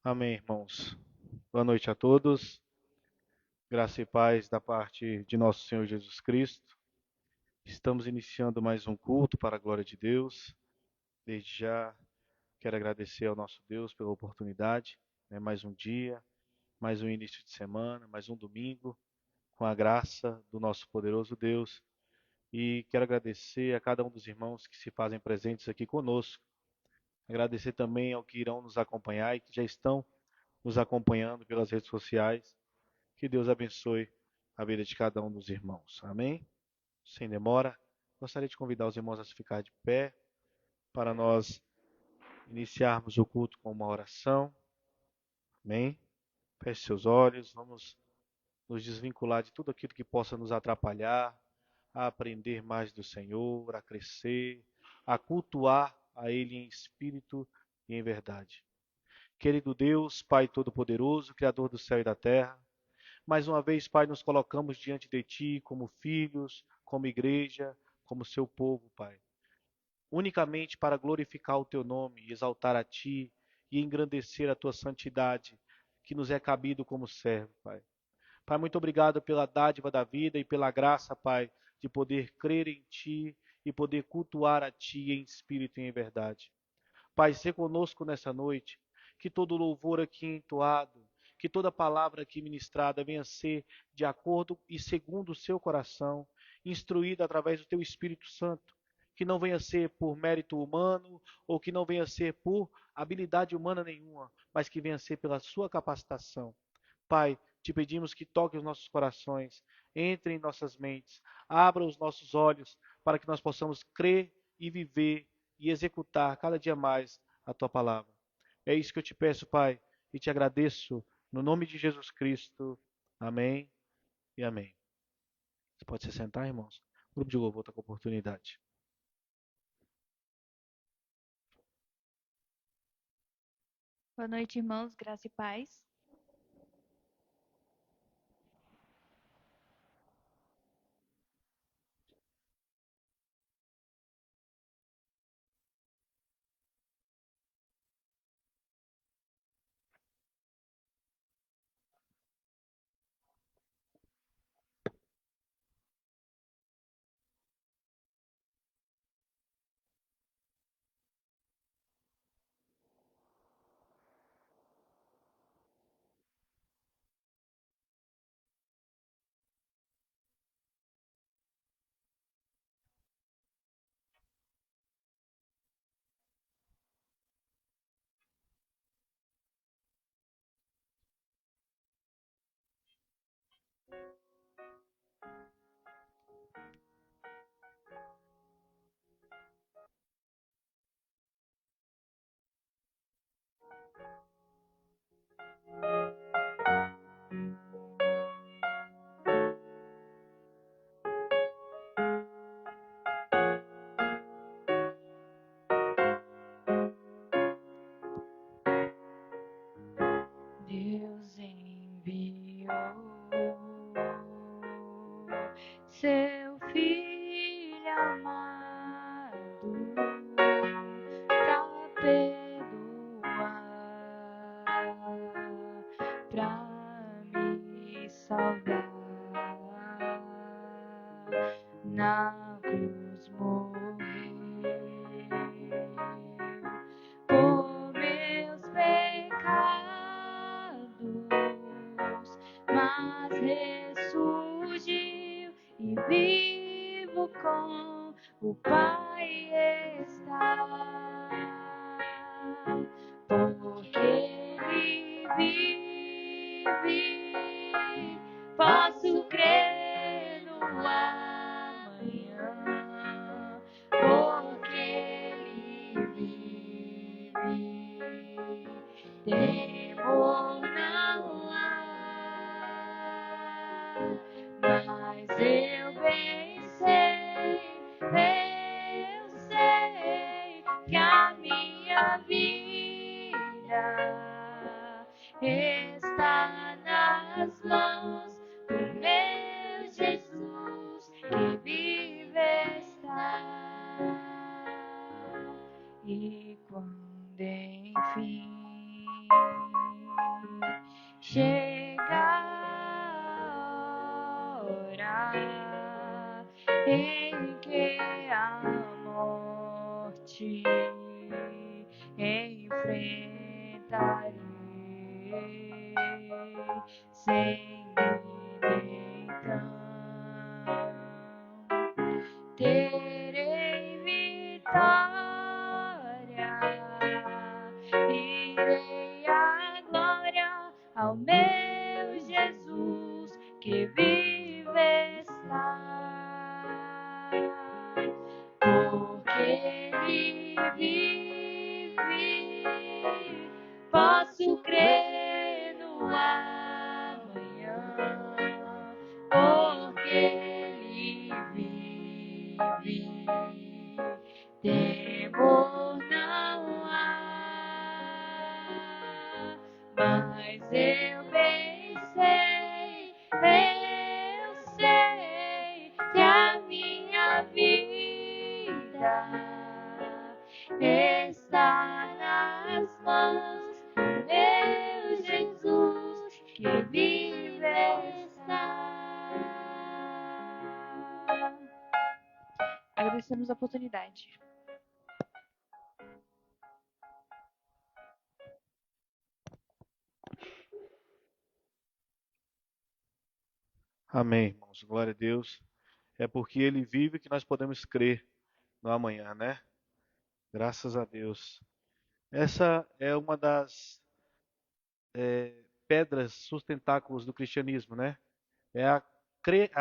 Amém, irmãos. Boa noite a todos. Graça e paz da parte de nosso Senhor Jesus Cristo. Estamos iniciando mais um culto para a glória de Deus. Desde já quero agradecer ao nosso Deus pela oportunidade, mais um dia, mais um início de semana, mais um domingo, com a graça do nosso poderoso Deus. E quero agradecer a cada um dos irmãos que se fazem presentes aqui conosco. Agradecer também ao que irão nos acompanhar e que já estão nos acompanhando pelas redes sociais. Que Deus abençoe a vida de cada um dos irmãos. Amém? Sem demora, gostaria de convidar os irmãos a se ficar de pé para nós iniciarmos o culto com uma oração. Amém? Feche seus olhos, vamos nos desvincular de tudo aquilo que possa nos atrapalhar, a aprender mais do Senhor, a crescer, a cultuar a Ele em espírito e em verdade. Querido Deus, Pai Todo-Poderoso, Criador do céu e da terra, mais uma vez, Pai, nos colocamos diante de Ti como filhos, como igreja, como Seu povo, Pai. Unicamente para glorificar o Teu nome, exaltar a Ti e engrandecer a Tua santidade, que nos é cabido como servo, Pai. Pai, muito obrigado pela dádiva da vida e pela graça, Pai, de poder crer em Ti e poder cultuar a Ti em espírito e em verdade. Pai, se conosco nessa noite, que todo louvor aqui entoado, que toda palavra aqui ministrada venha ser de acordo e segundo o seu coração, instruída através do teu Espírito Santo, que não venha ser por mérito humano ou que não venha ser por habilidade humana nenhuma, mas que venha ser pela sua capacitação. Pai, te pedimos que toque os nossos corações, entre em nossas mentes, abra os nossos olhos para que nós possamos crer e viver e executar cada dia mais a tua palavra. É isso que eu te peço, Pai, e te agradeço no nome de Jesus Cristo. Amém e amém. Você pode se sentar, irmãos? O grupo de louvor está com oportunidade. Boa noite, irmãos, graça e paz. Deus enviou seu filho amado pra perdoar, pra me salvar. Na cruz morreu por meus pecados, mas ressurgiu e vivo com o Pai está, porque Ele vive, posso crer no amanhã, porque Ele vive, temor não há, mas eu bem sei que a minha vida está nas mãos do meu Jesus, que vive está. E quando enfim em que a morte enfrentarei sem então terei vitória, irei à glória ao meu Jesus que vive está, porque Ele vive, posso crer no amanhã, porque Ele vive, temor não há, mas eu sei que a minha vida está nas mãos do meu Jesus que vive está. Agradecemos a oportunidade. Amém, irmãos. Glória a Deus. É porque Ele vive que nós podemos crer no amanhã, né? Graças a Deus. Essa é uma das pedras sustentáculos do cristianismo, né? É a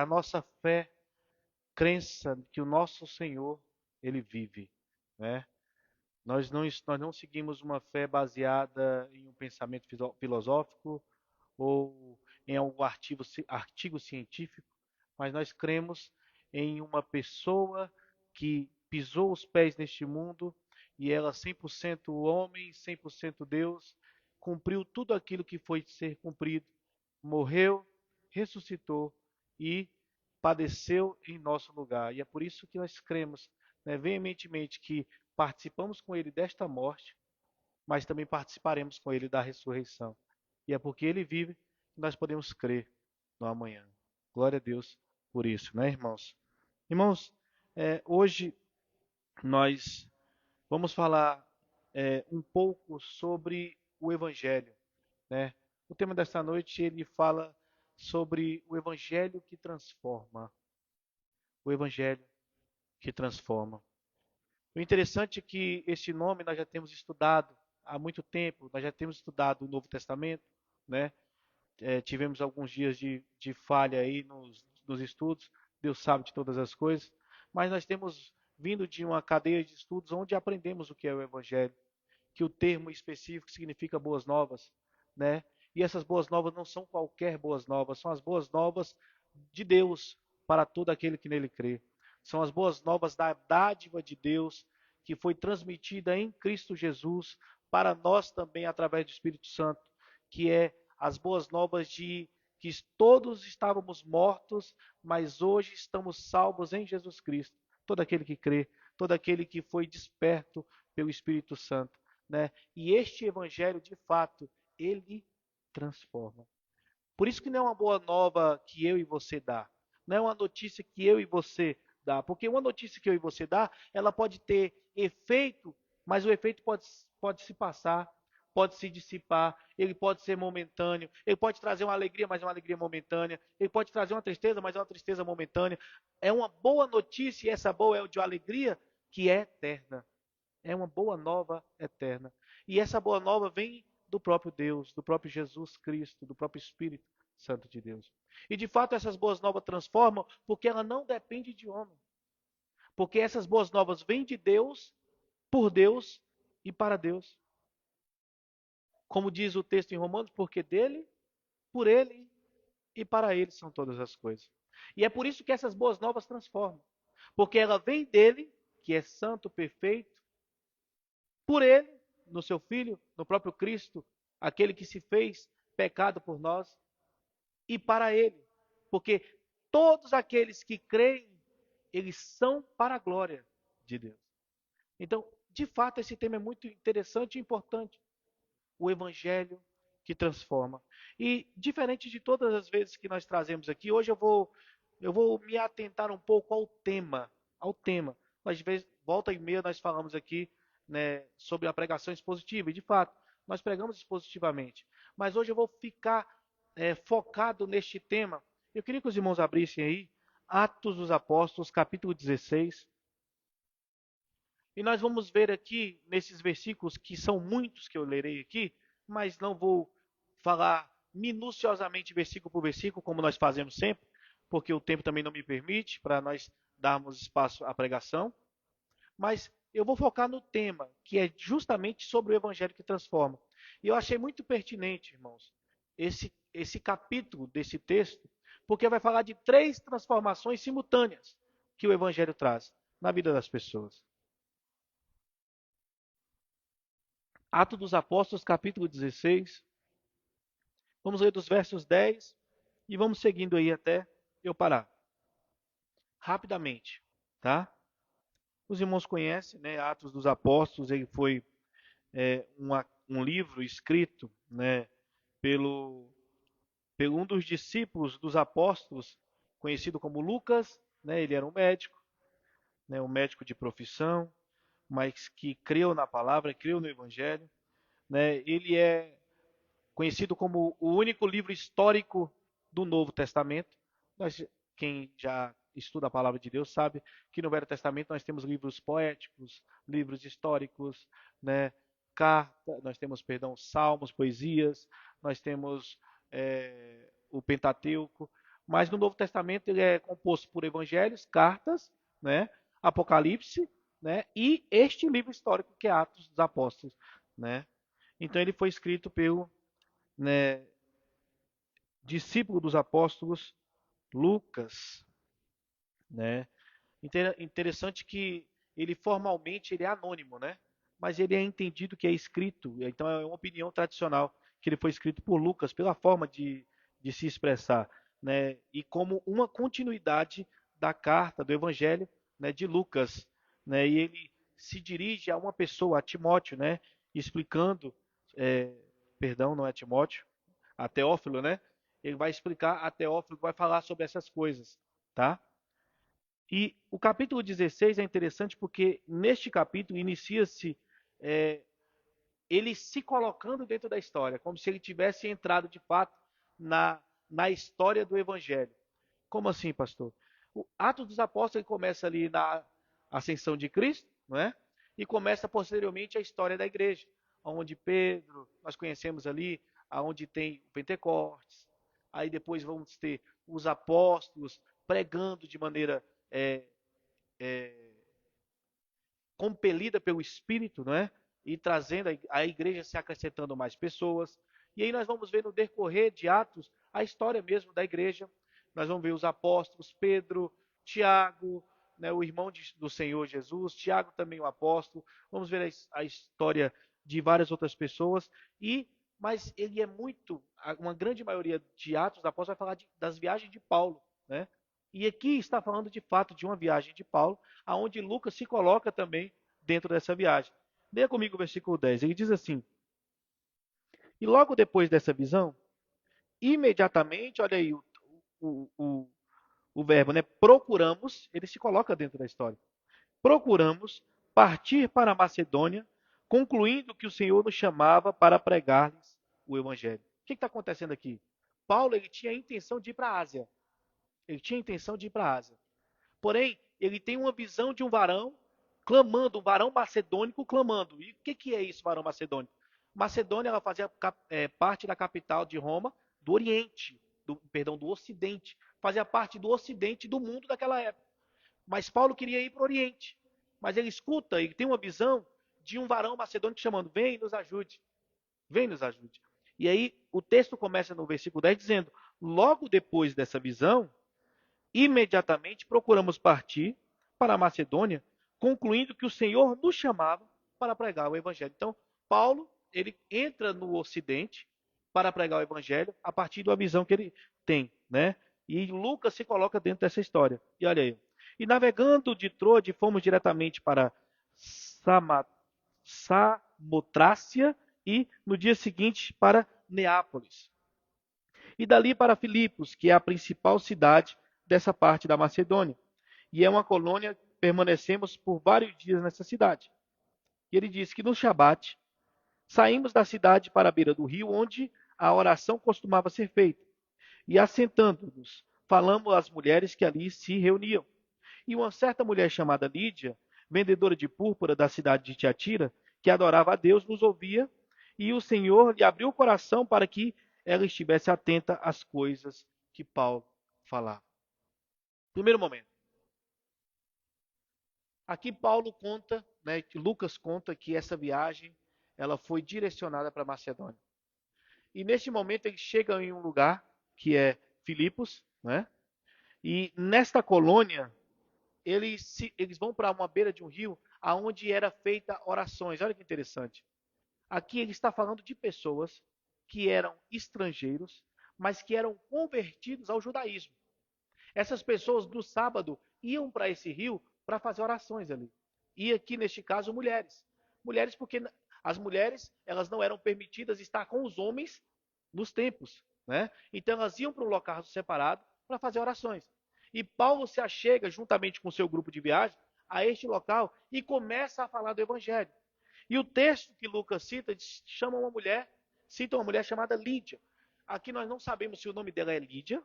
nossa fé, crença que o nosso Senhor, Ele vive, né? Nós não seguimos uma fé baseada em um pensamento filosófico ou em algum artigo científico, mas nós cremos em uma pessoa que pisou os pés neste mundo e ela 100% homem, 100% Deus, cumpriu tudo aquilo que foi de ser cumprido, morreu, ressuscitou e padeceu em nosso lugar. E é por isso que nós cremos, né, veementemente que participamos com ele desta morte, mas também participaremos com ele da ressurreição. E é porque ele vive que nós podemos crer no amanhã. Glória a Deus por isso, né, irmãos? Irmãos, hoje nós vamos falar um pouco sobre o Evangelho, né? O tema desta noite ele fala sobre o Evangelho que transforma. O Evangelho que transforma. O interessante é que este nome nós já temos estudado há muito tempo, nós já temos estudado o Novo Testamento, né? Tivemos alguns dias de falha aí nos estudos, Deus sabe de todas as coisas, mas nós temos vindo de uma cadeia de estudos onde aprendemos o que é o Evangelho, que o termo específico significa boas novas, né? E essas boas novas não são qualquer boas novas, são as boas novas de Deus para todo aquele que nele crê. São as boas novas da dádiva de Deus que foi transmitida em Cristo Jesus para nós também através do Espírito Santo, que é as boas novas de que todos estávamos mortos, mas hoje estamos salvos em Jesus Cristo. Todo aquele que crê, todo aquele que foi desperto pelo Espírito Santo, né? E este evangelho, de fato, ele transforma. Por isso que não é uma boa nova que eu e você dá. Não é uma notícia que eu e você dá. Porque uma notícia que eu e você dá, ela pode ter efeito, mas o efeito pode se passar, pode se dissipar, ele pode ser momentâneo, ele pode trazer uma alegria, mas é uma alegria momentânea, ele pode trazer uma tristeza, mas é uma tristeza momentânea. É uma boa notícia, e essa boa é de alegria que é eterna. É uma boa nova eterna. E essa boa nova vem do próprio Deus, do próprio Jesus Cristo, do próprio Espírito Santo de Deus. E de fato essas boas novas transformam porque ela não depende de homem. Porque essas boas novas vêm de Deus, por Deus e para Deus. Como diz o texto em Romanos, porque dele, por ele e para ele são todas as coisas. E é por isso que essas boas novas transformam. Porque ela vem dele, que é santo, perfeito, por ele, no seu Filho, no próprio Cristo, aquele que se fez pecado por nós, e para ele, porque todos aqueles que creem, eles são para a glória de Deus. Então, de fato, esse tema é muito interessante e importante. O Evangelho que transforma. E, diferente de todas as vezes que nós trazemos aqui, hoje eu vou eu vou me atentar um pouco ao tema. Às vezes, volta e meia, nós falamos aqui, né, sobre a pregação expositiva, e de fato, nós pregamos expositivamente. Mas hoje eu vou ficar focado neste tema. Eu queria que os irmãos abrissem aí Atos dos Apóstolos, capítulo 16. E nós vamos ver aqui, nesses versículos, que são muitos que eu lerei aqui, mas não vou falar minuciosamente versículo por versículo, como nós fazemos sempre, porque o tempo também não me permite, para nós darmos espaço à pregação. Mas eu vou focar no tema, que é justamente sobre o Evangelho que transforma. E eu achei muito pertinente, irmãos, esse capítulo desse texto, porque vai falar de 3 transformações simultâneas que o Evangelho traz na vida das pessoas. Atos dos Apóstolos, capítulo 16. Vamos ler dos versos 10 e vamos seguindo aí até eu parar. Rapidamente, tá? Os irmãos conhecem, né? Atos dos Apóstolos, ele foi um livro escrito, né, pelo um dos discípulos dos apóstolos, conhecido como Lucas, né? Ele era um médico, né, um médico de profissão, mas que creu na palavra, creu no Evangelho, né? Ele é conhecido como o único livro histórico do Novo Testamento. Quem já estuda a palavra de Deus sabe que no Velho Testamento nós temos livros poéticos, livros históricos, né? Nós temos, perdão, salmos, poesias, nós temos o Pentateuco, mas no Novo Testamento ele é composto por evangelhos, cartas, né? Apocalipse, né? E este livro histórico que é Atos dos Apóstolos, né? Então ele foi escrito pelo, né, discípulo dos apóstolos Lucas, né? Interessante que ele formalmente ele é anônimo, né? Mas ele é entendido que é escrito, então é uma opinião tradicional que ele foi escrito por Lucas pela forma de se expressar, né? E como uma continuidade da carta do Evangelho, né, de Lucas, né? E ele se dirige a uma pessoa, a Timóteo, né? Explicando, é, perdão, não é Timóteo, a Teófilo, né? Ele vai explicar a Teófilo, vai falar sobre essas coisas, tá? E o capítulo 16 é interessante porque neste capítulo inicia-se ele se colocando dentro da história, como se ele tivesse entrado de fato na história do Evangelho. Como assim, pastor? O Atos dos Apóstolos ele começa ali na ascensão de Cristo, não é? E começa posteriormente a história da igreja, onde Pedro, nós conhecemos ali, aonde tem o Pentecostes, aí depois vamos ter os apóstolos pregando de maneira é, compelida pelo Espírito, não é? E trazendo a igreja se acrescentando mais pessoas. E aí nós vamos ver no decorrer de Atos a história mesmo da igreja. Nós vamos ver os apóstolos, Pedro, Tiago, né, o irmão do Senhor Jesus, Tiago também o apóstolo. Vamos ver a história de várias outras pessoas. Mas ele é muito, uma grande maioria de Atos dos Apóstolos vai falar das viagens de Paulo, né? E aqui está falando de fato de uma viagem de Paulo, aonde Lucas se coloca também dentro dessa viagem. Leia comigo o versículo 10. Ele diz assim: E logo depois dessa visão, imediatamente, olha aí o, o, o verbo, né? Procuramos, ele se coloca dentro da história. Procuramos partir para a Macedônia, concluindo que o Senhor nos chamava para pregar-lhes o Evangelho. O que está acontecendo aqui? Paulo ele tinha a intenção de ir para a Ásia. Ele tinha a intenção de ir para a Ásia. Porém, ele tem uma visão de um varão clamando, um varão macedônico clamando. E o que é isso, varão macedônico? Macedônia ela fazia parte da capital de Roma, do Oriente, do Ocidente. Fazia parte do Ocidente do mundo daquela época. Mas Paulo queria ir para o Oriente. Mas ele escuta, ele tem uma visão de um varão macedônico chamando: vem e nos ajude. Vem nos ajude. E aí o texto começa no versículo 10 dizendo: logo depois dessa visão, imediatamente procuramos partir para a Macedônia, concluindo que o Senhor nos chamava para pregar o Evangelho. Então, Paulo, ele entra no Ocidente para pregar o Evangelho a partir da visão que ele tem, né? E Lucas se coloca dentro dessa história. E olha aí. E navegando de Troade, fomos diretamente para Samotrácia e no dia seguinte para Neápolis. E dali para Filipos, que é a principal cidade dessa parte da Macedônia. E é uma colônia, permanecemos por vários dias nessa cidade. E ele diz que no Shabat, saímos da cidade para a beira do rio, onde a oração costumava ser feita. E assentando-nos, falamos às mulheres que ali se reuniam. E uma certa mulher chamada Lídia, vendedora de púrpura da cidade de Tiatira, que adorava a Deus, nos ouvia, e o Senhor lhe abriu o coração para que ela estivesse atenta às coisas que Paulo falava. Primeiro momento. Aqui Paulo conta, né, que Lucas conta que essa viagem ela foi direcionada para Macedônia. E neste momento eles chegam em um lugar que é Filipos, né? E nesta colônia eles vão para uma beira de um rio aonde era feita orações. Olha que interessante. Aqui ele está falando de pessoas que eram estrangeiros, mas que eram convertidos ao judaísmo. Essas pessoas no sábado iam para esse rio para fazer orações ali. E aqui neste caso mulheres. Mulheres porque as mulheres elas não eram permitidas estar com os homens nos templos, né? Então elas iam para um local separado para fazer orações. E Paulo se achega juntamente com o seu grupo de viagem a este local e começa a falar do evangelho. E o texto que Lucas cita cita uma mulher chamada Lídia. Aqui nós não sabemos se o nome dela é Lídia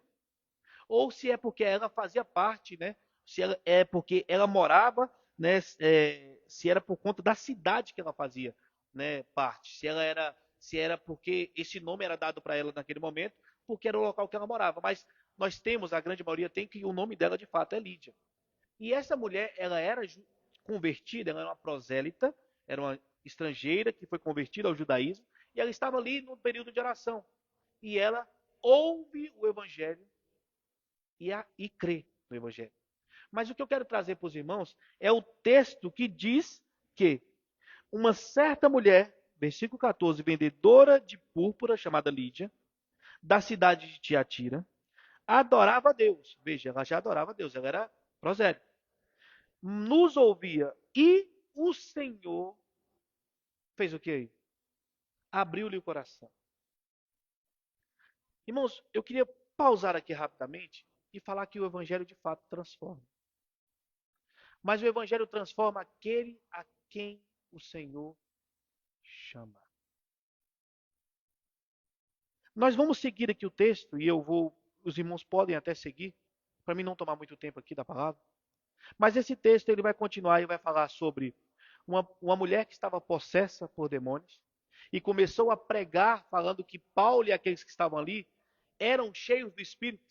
ou se é porque ela fazia parte, né? Se ela, é porque ela morava, né? Se era por conta da cidade que ela fazia, né? Parte. Se era porque esse nome era dado para ela naquele momento, porque era o local que ela morava. Mas nós temos, a grande maioria tem que o nome dela de fato é Lídia. E essa mulher, ela era convertida, ela era uma prosélita, era uma estrangeira que foi convertida ao judaísmo, e ela estava ali no período de oração. E ela ouve o evangelho e crê no evangelho. Mas o que eu quero trazer para os irmãos é o texto que diz que uma certa mulher, versículo 14, vendedora de púrpura, chamada Lídia, da cidade de Tiatira, adorava a Deus. Veja, ela já adorava a Deus, ela era prosélita. Nos ouvia e o Senhor fez o que aí? Abriu-lhe o coração. Irmãos, eu queria pausar aqui rapidamente e falar que o evangelho de fato transforma. Mas o evangelho transforma aquele a quem o Senhor chama. Nós vamos seguir aqui o texto e os irmãos podem até seguir, para mim não tomar muito tempo aqui da palavra. Mas esse texto ele vai continuar e vai falar sobre uma mulher que estava possessa por demônios e começou a pregar falando que Paulo e aqueles que estavam ali eram cheios do Espírito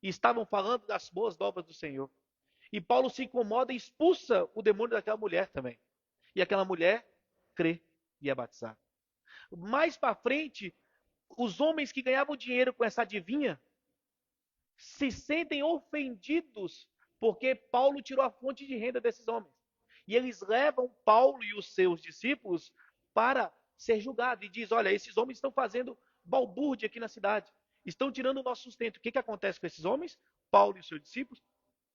e estavam falando das boas novas do Senhor. E Paulo se incomoda e expulsa o demônio daquela mulher também. E aquela mulher crê e é batizada. Mais para frente, os homens que ganhavam dinheiro com essa adivinha se sentem ofendidos porque Paulo tirou a fonte de renda desses homens. E eles levam Paulo e os seus discípulos para ser julgado. E diz, olha, esses homens estão fazendo balbúrdia aqui na cidade. Estão tirando o nosso sustento. O que acontece com esses homens? Paulo e os seus discípulos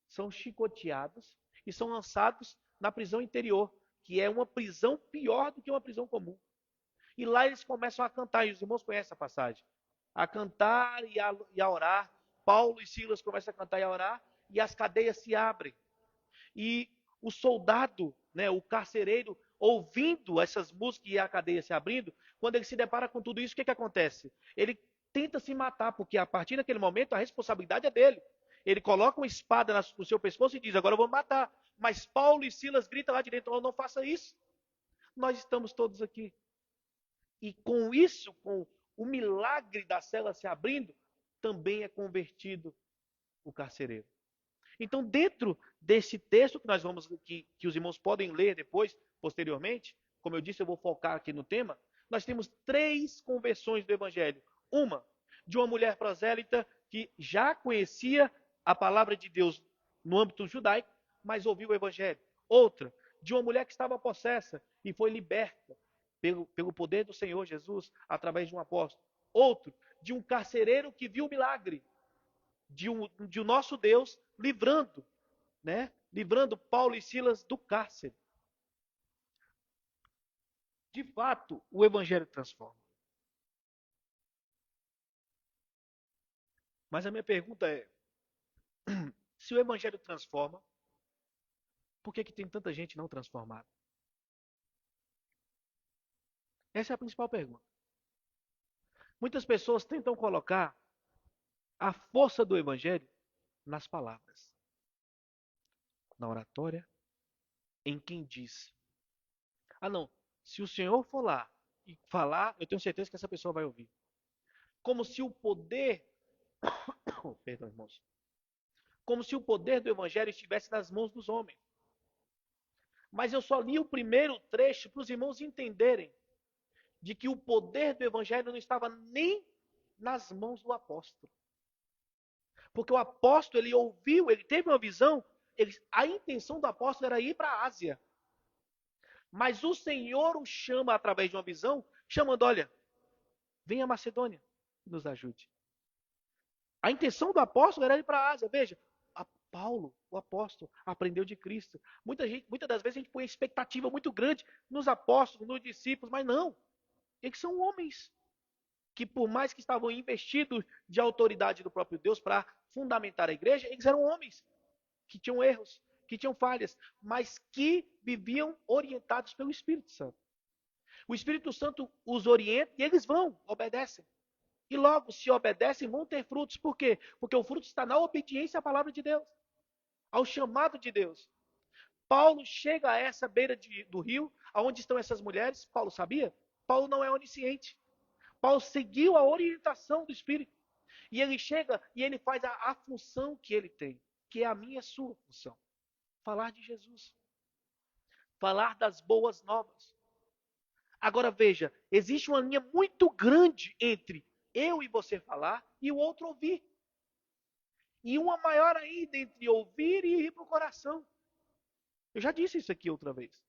são chicoteados e são lançados na prisão interior, que é uma prisão pior do que uma prisão comum. E lá eles começam a cantar, e os irmãos conhecem a passagem. A cantar e a orar. Paulo e Silas começam a cantar e a orar, e as cadeias se abrem. E o soldado, né, o carcereiro, ouvindo essas músicas e a cadeia se abrindo, quando ele se depara com tudo isso, o que acontece? Ele tenta se matar, porque a partir daquele momento a responsabilidade é dele. Ele coloca uma espada no seu pescoço e diz, agora eu vou matar. Mas Paulo e Silas gritam lá de dentro, não faça isso. Nós estamos todos aqui. E com isso, com o milagre da cela se abrindo, também é convertido o carcereiro. Então, dentro desse texto que nós vamos, que os irmãos podem ler depois, posteriormente, como eu disse, eu vou focar aqui no tema, nós temos 3 conversões do evangelho. Uma, de uma mulher prosélita que já conhecia a palavra de Deus no âmbito judaico, mas ouviu o evangelho. Outra, de uma mulher que estava possessa e foi liberta pelo poder do Senhor Jesus através de um apóstolo. Outro, de um carcereiro que viu o milagre de um nosso Deus livrando, né? Livrando Paulo e Silas do cárcere. De fato, o evangelho transforma. Mas a minha pergunta é: Se o evangelho transforma, por que tem tanta gente não transformada? Essa é a principal pergunta. Muitas pessoas tentam colocar a força do evangelho nas palavras, na oratória, em quem diz. Ah, não. Se o Senhor for lá e falar, eu tenho certeza que essa pessoa vai ouvir. Como se o poder, perdão, irmãos, como se o poder do evangelho estivesse nas mãos dos homens. Mas eu só li o primeiro trecho para os irmãos entenderem de que o poder do evangelho não estava nem nas mãos do apóstolo. Porque o apóstolo, ele ouviu, ele teve uma visão, a intenção do apóstolo era ir para a Ásia. Mas o Senhor o chama através de uma visão, chamando, olha, venha a Macedônia, nos ajude. A intenção do apóstolo era ir para a Ásia. Veja, Paulo, o apóstolo, aprendeu de Cristo. Muitas das vezes a gente põe expectativa muito grande nos apóstolos, nos discípulos, mas não. Eles são homens que, por mais que estavam investidos de autoridade do próprio Deus para fundamentar a igreja, eles eram homens que tinham erros, que tinham falhas, mas que viviam orientados pelo Espírito Santo. O Espírito Santo os orienta e eles vão, obedecem. E logo, se obedecem, vão ter frutos. Por quê? Porque o fruto está na obediência à palavra de Deus, ao chamado de Deus. Paulo chega a essa beira do rio, aonde estão essas mulheres. Paulo sabia? Paulo não é onisciente. Paulo seguiu a orientação do Espírito. E ele chega e ele faz a função que ele tem, que é a minha e a sua função. Falar de Jesus. Falar das boas novas. Agora veja, existe uma linha muito grande entre eu e você falar e o outro ouvir. E uma maior ainda entre ouvir e ir para o coração. Eu já disse isso aqui outra vez.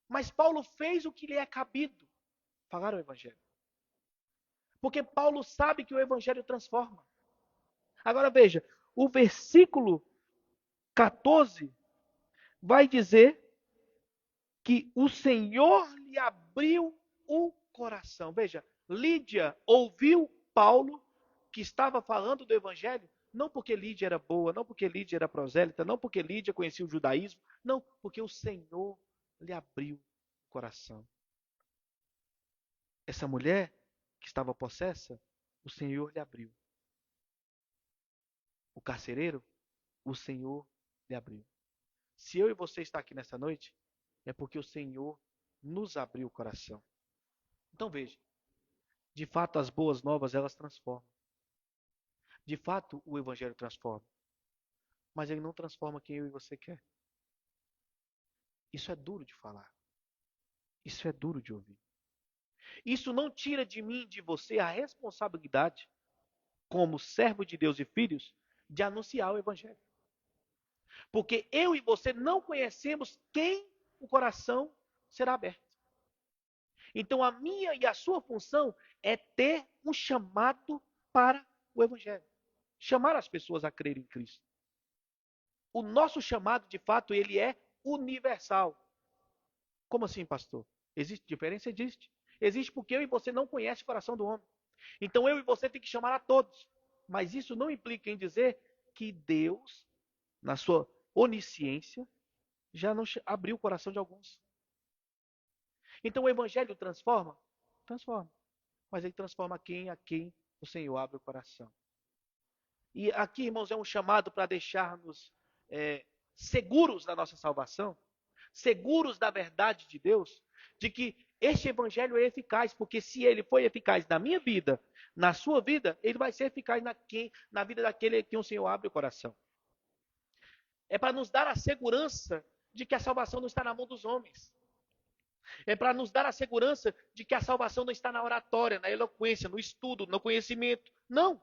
Mas Paulo fez o que lhe é cabido. Falar o evangelho. Porque Paulo sabe que o evangelho transforma. Agora veja, o versículo 14 vai dizer que o Senhor lhe abriu o coração. Veja, Lídia ouviu Paulo, que estava falando do evangelho, não porque Lídia era boa, não porque Lídia era prosélita, não porque Lídia conhecia o judaísmo, não, porque o Senhor lhe abriu o coração. Essa mulher que estava possessa, o Senhor lhe abriu. O carcereiro, o Senhor lhe abriu. Se eu e você está aqui nessa noite, é porque o Senhor nos abriu o coração. Então veja, de fato as boas novas elas transformam. De fato o evangelho transforma. Mas ele não transforma quem eu e você quer. Isso é duro de falar. Isso é duro de ouvir. Isso não tira de mim e de você a responsabilidade, como servo de Deus e filhos, de anunciar o evangelho. Porque eu e você não conhecemos quem o coração será aberto. Então a minha e a sua função é ter um chamado para o evangelho. Chamar as pessoas a crerem em Cristo. O nosso chamado, de fato, ele é universal. Como assim, pastor? Existe diferença? Existe. Existe porque eu e você não conhecem o coração do homem. Então eu e você tem que chamar a todos. Mas isso não implica em dizer que Deus, na sua onisciência, já não abriu o coração de alguns. Então o evangelho transforma? Transforma. Mas ele transforma a quem o Senhor abre o coração. E aqui, irmãos, é um chamado para deixarmos seguros da nossa salvação, seguros da verdade de Deus, de que este evangelho é eficaz, porque se ele foi eficaz na minha vida, na sua vida, ele vai ser eficaz na vida daquele a quem o Senhor abre o coração. É para nos dar a segurança de que a salvação não está na mão dos homens. É para nos dar a segurança de que a salvação não está na oratória, na eloquência, no estudo, no conhecimento. Não.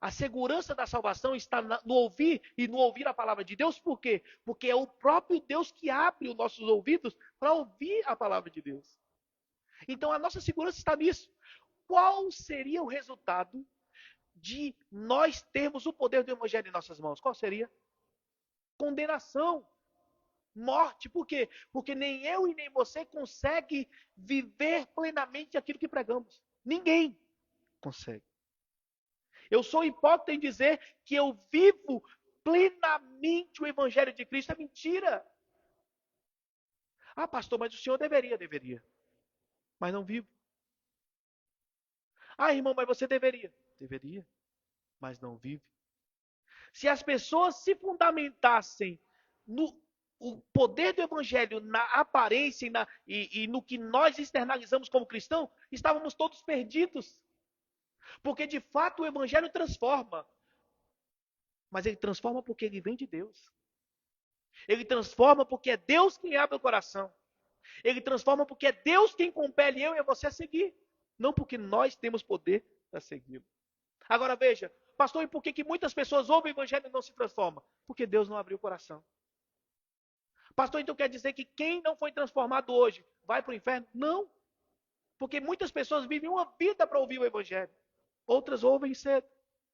A segurança da salvação está no ouvir e no ouvir a palavra de Deus. Por quê? Porque é o próprio Deus que abre os nossos ouvidos para ouvir a palavra de Deus. Então a nossa segurança está nisso. Qual seria o resultado de nós termos o poder do evangelho em nossas mãos? Qual seria? Condenação. Morte. Por quê? Porque nem eu e nem você consegue viver plenamente aquilo que pregamos. Ninguém consegue. Eu sou hipócrita em dizer que eu vivo plenamente o Evangelho de Cristo. É mentira. Ah, pastor, mas o senhor deveria. Deveria. Mas não vivo. Ah, irmão, mas você deveria. Deveria. Mas não vive. Se as pessoas se fundamentassem no o poder do Evangelho, na aparência e no que nós externalizamos como cristão, estávamos todos perdidos. Porque de fato o Evangelho transforma. Mas ele transforma porque ele vem de Deus. Ele transforma porque é Deus quem abre o coração. Ele transforma porque é Deus quem compele eu e você a seguir. Não porque nós temos poder para segui-lo. Agora veja, pastor, e por que muitas pessoas ouvem o Evangelho e não se transformam? Porque Deus não abriu o coração. Pastor, então quer dizer que quem não foi transformado hoje vai para o inferno? Não. Porque muitas pessoas vivem uma vida para ouvir o Evangelho. Outras ouvem cedo,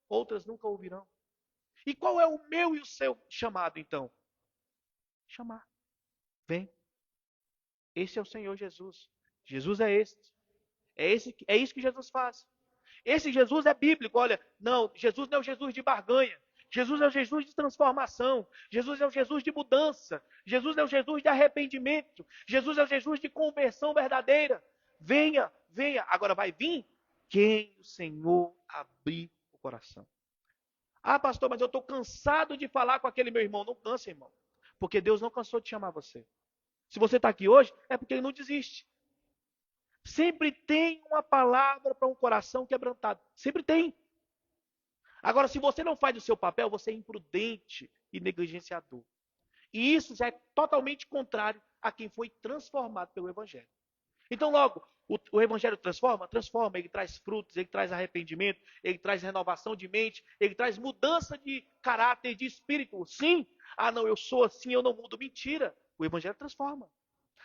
outras nunca ouvirão. E qual é o meu e o seu chamado, então? Chamar. Vem. Esse é o Senhor Jesus. Jesus é este. É isso que Jesus faz. Esse Jesus é bíblico. Olha, não, Jesus não é o Jesus de barganha. Jesus é o Jesus de transformação. Jesus é o Jesus de mudança. Jesus é o Jesus de arrependimento. Jesus é o Jesus de conversão verdadeira. Venha, venha. Agora vai vir quem o Senhor abrir o coração. Ah, pastor, mas eu estou cansado de falar com aquele meu irmão. Não cansa, irmão. Porque Deus não cansou de chamar você. Se você está aqui hoje, é porque ele não desiste. Sempre tem uma palavra para um coração quebrantado. Sempre tem. Agora, se você não faz o seu papel, você é imprudente e negligenciador. E isso já é totalmente contrário a quem foi transformado pelo Evangelho. Então, logo, o Evangelho transforma? Transforma. Ele traz frutos, ele traz arrependimento, ele traz renovação de mente, ele traz mudança de caráter, de espírito. Sim. Ah, não, eu sou assim, eu não mudo. Mentira. O Evangelho transforma.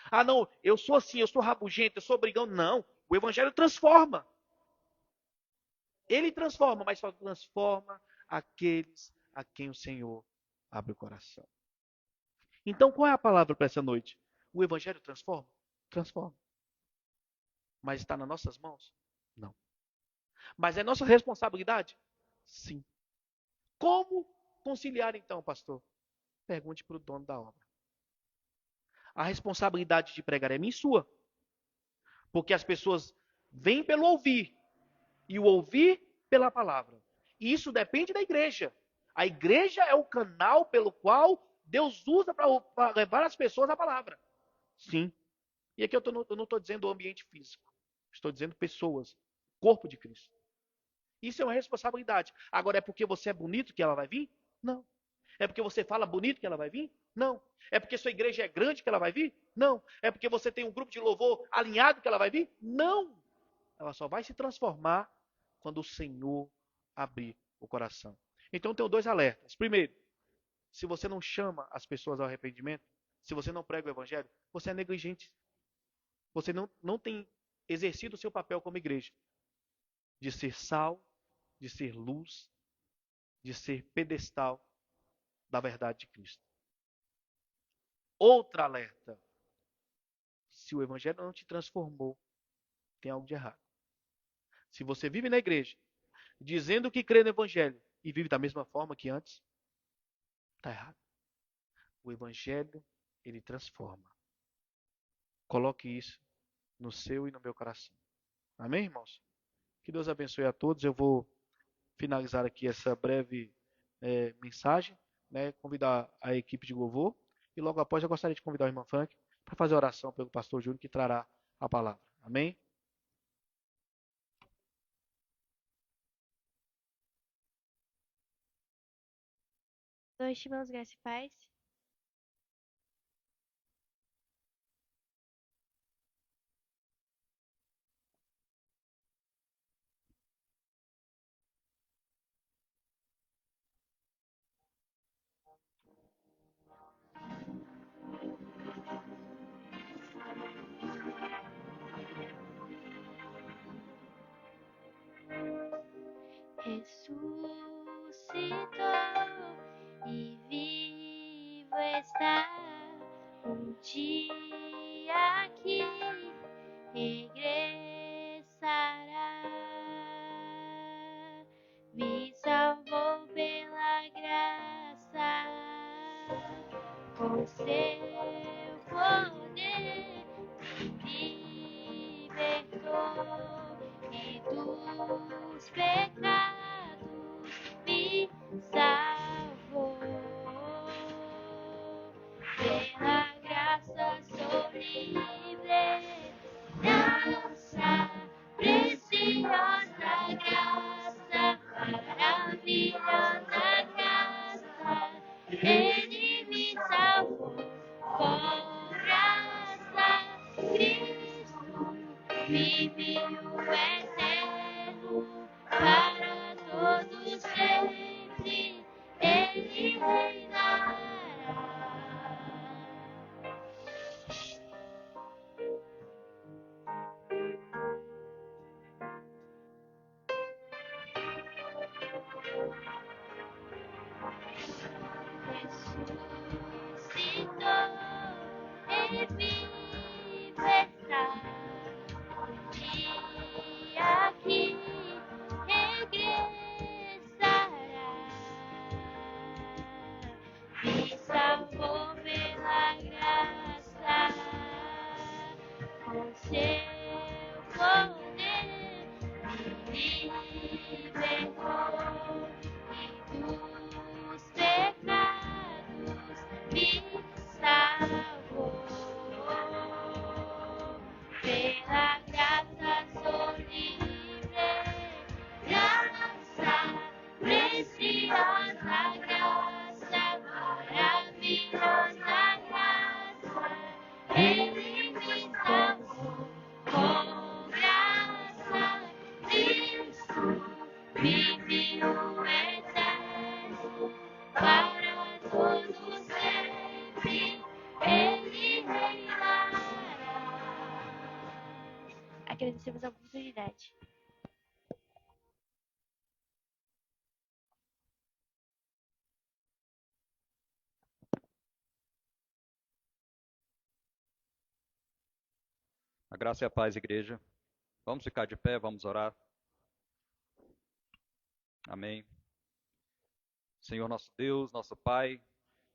Ah, não, eu sou assim, eu sou rabugento, eu sou brigão. Não, o Evangelho transforma. Ele transforma, mas só transforma aqueles a quem o Senhor abre o coração. Então, qual é a palavra para essa noite? O Evangelho transforma? Transforma. Mas está nas nossas mãos? Não. Mas é nossa responsabilidade? Sim. Como conciliar então, pastor? Pergunte para o dono da obra. A responsabilidade de pregar é minha e sua. Porque as pessoas vêm pelo ouvir. E o ouvir pela palavra. E isso depende da igreja. A igreja é o canal pelo qual Deus usa para levar as pessoas à palavra. Sim. E aqui eu não estou dizendo o ambiente físico. Estou dizendo pessoas. Corpo de Cristo. Isso é uma responsabilidade. Agora, é porque você é bonito que ela vai vir? Não. É porque você fala bonito que ela vai vir? Não. É porque sua igreja é grande que ela vai vir? Não. É porque você tem um grupo de louvor alinhado que ela vai vir? Não. Ela só vai se transformar quando o Senhor abrir o coração. Então, eu tenho dois alertas. Primeiro, se você não chama as pessoas ao arrependimento, se você não prega o evangelho, você é negligente. Você não tem exercido o seu papel como igreja. De ser sal, de ser luz, de ser pedestal da verdade de Cristo. Outra alerta. Se o evangelho não te transformou, tem algo de errado. Se você vive na igreja, dizendo que crê no evangelho e vive da mesma forma que antes, está errado. O evangelho, ele transforma. Coloque isso no seu e no meu coração. Amém, irmãos? Que Deus abençoe a todos. Eu vou finalizar aqui essa breve mensagem, né? Convidar a equipe de louvor. E logo após eu gostaria de convidar o irmão Frank para fazer a oração pelo pastor Júnior que trará a palavra. Amém? Boa noite, irmãos, graça e paz. Ressuscitou e vivo está um dia que regressará. sinceridade. A graça e a paz, igreja. Vamos ficar de pé, vamos orar. Amém. Senhor nosso Deus, nosso Pai,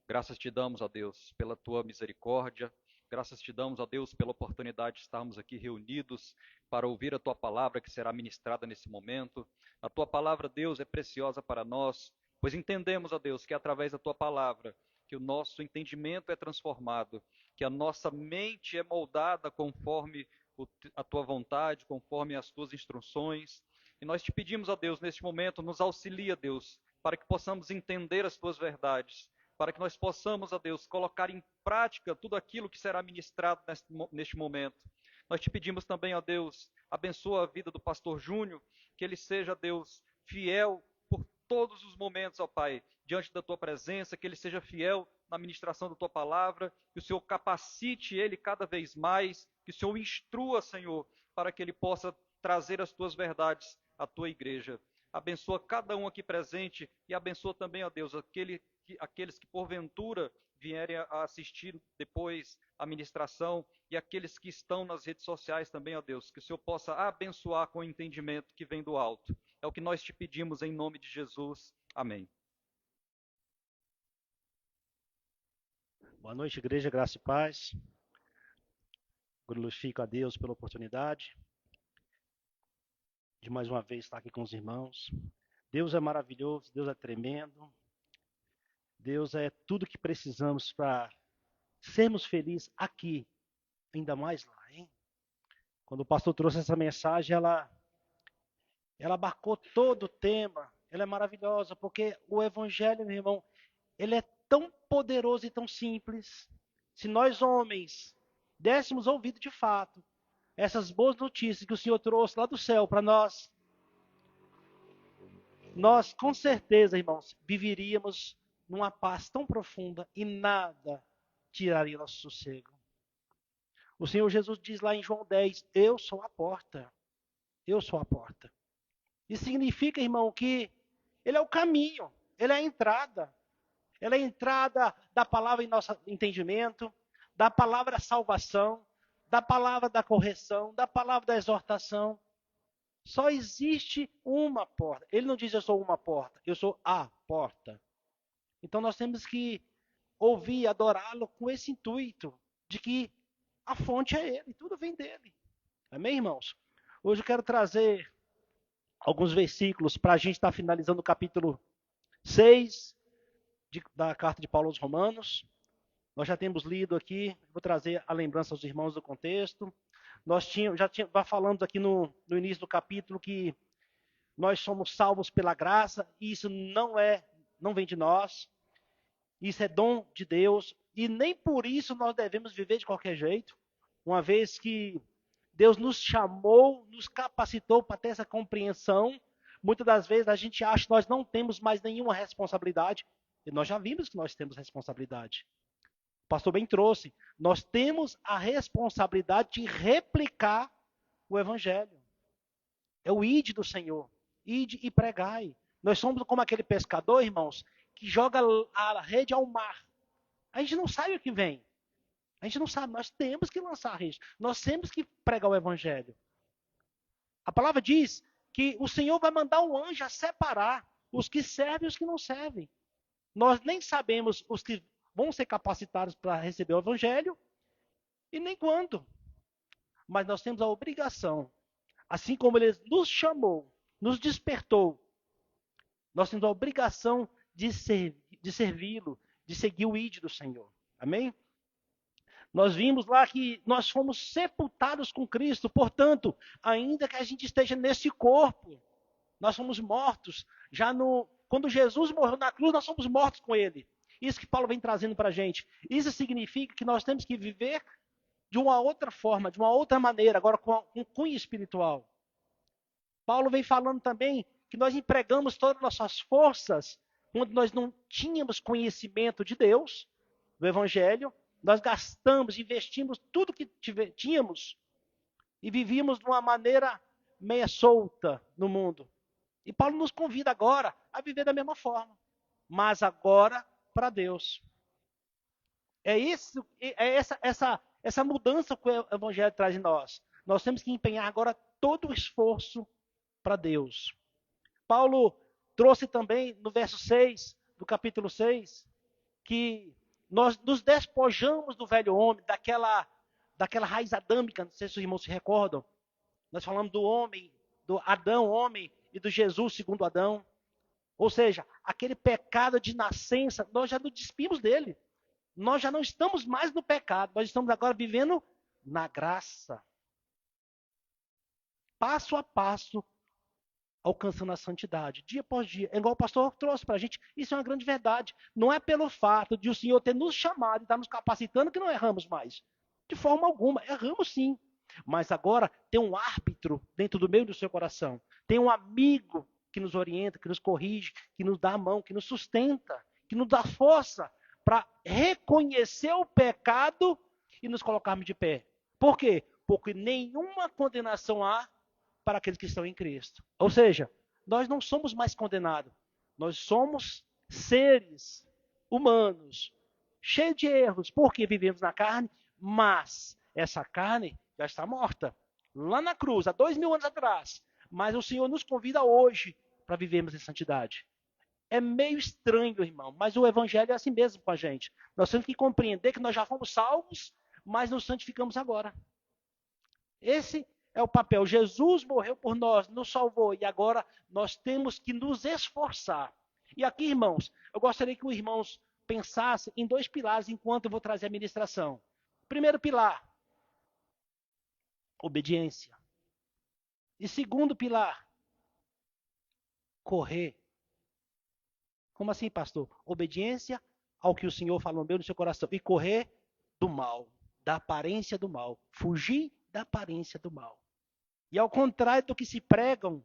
graças te damos, ó Deus, pela tua misericórdia. Graças te damos, ó Deus, pela oportunidade de estarmos aqui reunidos para ouvir a tua palavra que será ministrada nesse momento. A tua palavra, Deus, é preciosa para nós, pois entendemos, ó Deus, que é através da tua palavra que o nosso entendimento é transformado, que a nossa mente é moldada conforme a tua vontade, conforme as tuas instruções. E nós te pedimos, ó Deus, neste momento, nos auxilia, Deus, para que possamos entender as tuas verdades, para que nós possamos, ó Deus, colocar em prática tudo aquilo que será ministrado neste momento. Nós te pedimos também, ó Deus, abençoa a vida do pastor Júnior, que ele seja, Deus, fiel por todos os momentos, ó Pai, diante da tua presença, que ele seja fiel na ministração da tua palavra, que o Senhor capacite ele cada vez mais, que o Senhor instrua, Senhor, para que ele possa trazer as tuas verdades à tua igreja. Abençoa cada um aqui presente e abençoa também, ó Deus, aqueles que porventura vierem a assistir depois a ministração e aqueles que estão nas redes sociais também, ó Deus, que o Senhor possa abençoar com o entendimento que vem do alto. É o que nós te pedimos em nome de Jesus. Amém. Boa noite, igreja, graça e paz. Glorifico a Deus pela oportunidade de mais uma vez estar aqui com os irmãos. Deus é maravilhoso, Deus é tremendo. Deus é tudo que precisamos para sermos felizes aqui, ainda mais lá, hein? Quando o pastor trouxe essa mensagem, ela abarcou todo o tema. Ela é maravilhosa, porque o evangelho, meu irmão, ele é tão poderoso e tão simples. Se nós, homens, dessemos ouvido de fato essas boas notícias que o Senhor trouxe lá do céu para nós, nós, com certeza, irmãos, viveríamos numa paz tão profunda e nada tiraria nosso sossego. O Senhor Jesus diz lá em João 10, eu sou a porta. Eu sou a porta. Isso significa, irmão, que Ele é o caminho, Ele é a entrada. Ele é a entrada da palavra em nosso entendimento, da palavra salvação, da palavra da correção, da palavra da exortação. Só existe uma porta. Ele não diz eu sou uma porta, eu sou a porta. Então nós temos que ouvir, adorá-lo com esse intuito de que a fonte é ele, tudo vem dele. Amém, irmãos? Hoje eu quero trazer alguns versículos para a gente estar finalizando o capítulo 6 da carta de Paulo aos Romanos. Nós já temos lido aqui, vou trazer a lembrança aos irmãos do contexto. Nós já falamos aqui no início do capítulo que nós somos salvos pela graça, e isso não vem de nós, isso é dom de Deus, e nem por isso nós devemos viver de qualquer jeito, uma vez que Deus nos chamou, nos capacitou para ter essa compreensão. Muitas das vezes a gente acha que nós não temos mais nenhuma responsabilidade, e nós já vimos que nós temos responsabilidade. O pastor bem trouxe, nós temos a responsabilidade de replicar o evangelho. É o ide do Senhor, ide e pregai. Nós somos como aquele pescador, irmãos, que joga a rede ao mar. A gente não sabe o que vem. A gente não sabe, nós temos que lançar a rede. Nós temos que pregar o evangelho. A palavra diz que o Senhor vai mandar um anjo a separar os que servem e os que não servem. Nós nem sabemos os que vão ser capacitados para receber o evangelho e nem quando. Mas nós temos a obrigação, assim como ele nos chamou, nos despertou, nós temos a obrigação de servi-lo, de seguir o ide do Senhor. Amém? Nós vimos lá que nós fomos sepultados com Cristo, portanto, ainda que a gente esteja nesse corpo, nós somos mortos. Quando Jesus morreu na cruz, nós somos mortos com ele. Isso que Paulo vem trazendo para a gente. Isso significa que nós temos que viver de uma outra forma, de uma outra maneira, agora com um cunho espiritual. Paulo vem falando também que nós empregamos todas as nossas forças quando nós não tínhamos conhecimento de Deus, do Evangelho. Nós gastamos, investimos tudo que tínhamos e vivíamos de uma maneira meia solta no mundo. E Paulo nos convida agora a viver da mesma forma, mas agora para Deus. Essa mudança que o Evangelho traz em nós. Nós temos que empenhar agora todo o esforço para Deus. Paulo trouxe também no verso 6, do capítulo 6, que nós nos despojamos do velho homem, daquela raiz adâmica, não sei se os irmãos se recordam. Nós falamos do homem, do Adão, homem, e do Jesus, segundo Adão. Ou seja, aquele pecado de nascença, nós já nos despimos dele. Nós já não estamos mais no pecado, nós estamos agora vivendo na graça. Passo a passo, alcançando a santidade, dia após dia. É igual o pastor trouxe para a gente, isso é uma grande verdade. Não é pelo fato de o Senhor ter nos chamado e estar nos capacitando que não erramos mais. De forma alguma, erramos sim. Mas agora tem um árbitro dentro do meio do seu coração. Tem um amigo que nos orienta, que nos corrige, que nos dá a mão, que nos sustenta, que nos dá força para reconhecer o pecado e nos colocarmos de pé. Por quê? Porque nenhuma condenação há para aqueles que estão em Cristo. Ou seja, nós não somos mais condenados. Nós somos seres humanos, cheios de erros, porque vivemos na carne, mas essa carne já está morta. Lá na cruz, há 2000 anos atrás. Mas o Senhor nos convida hoje para vivermos em santidade. É meio estranho, irmão, mas o Evangelho é assim mesmo com a gente. Nós temos que compreender que nós já fomos salvos, mas nos santificamos agora. Esse é o papel. Jesus morreu por nós, nos salvou, e agora nós temos que nos esforçar. E aqui, irmãos, eu gostaria que os irmãos pensassem em 2 pilares enquanto eu vou trazer a ministração. Primeiro pilar, obediência. E segundo pilar, correr. Como assim, pastor? Obediência ao que o Senhor falou no seu coração. E correr do mal, da aparência do mal. Fugir da aparência do mal. E ao contrário do que se pregam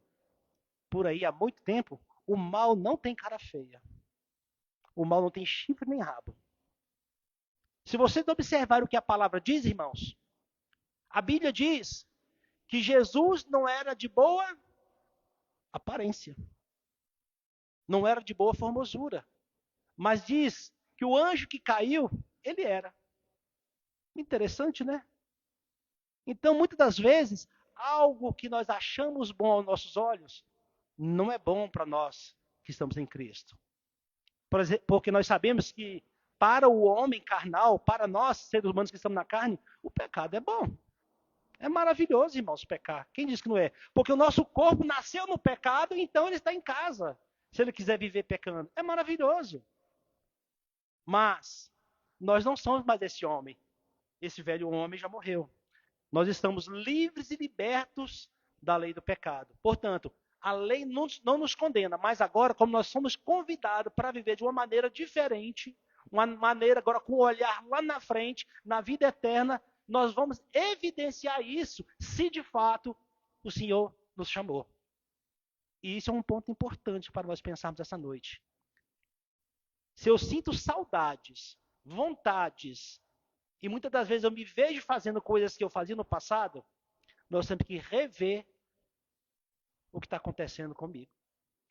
por aí há muito tempo, o mal não tem cara feia. O mal não tem chifre nem rabo. Se vocês observarem o que a palavra diz, irmãos, a Bíblia diz que Jesus não era de boa aparência. Não era de boa formosura. Mas diz que o anjo que caiu, ele era. Interessante, né? Então, muitas das vezes, algo que nós achamos bom aos nossos olhos, não é bom para nós que estamos em Cristo. Por exemplo, porque nós sabemos que para o homem carnal, para nós, seres humanos que estamos na carne, o pecado é bom. É maravilhoso, irmãos, pecar. Quem diz que não é? Porque o nosso corpo nasceu no pecado, então ele está em casa. Se ele quiser viver pecando, é maravilhoso. Mas nós não somos mais esse homem. Esse velho homem já morreu. Nós estamos livres e libertos da lei do pecado. Portanto, a lei não nos condena, mas agora, como nós somos convidados para viver de uma maneira diferente, uma maneira agora com o olhar lá na frente, na vida eterna, nós vamos evidenciar isso se de fato o Senhor nos chamou. E isso é um ponto importante para nós pensarmos essa noite. Se eu sinto saudades, vontades, e muitas das vezes eu me vejo fazendo coisas que eu fazia no passado, nós temos que rever o que está acontecendo comigo.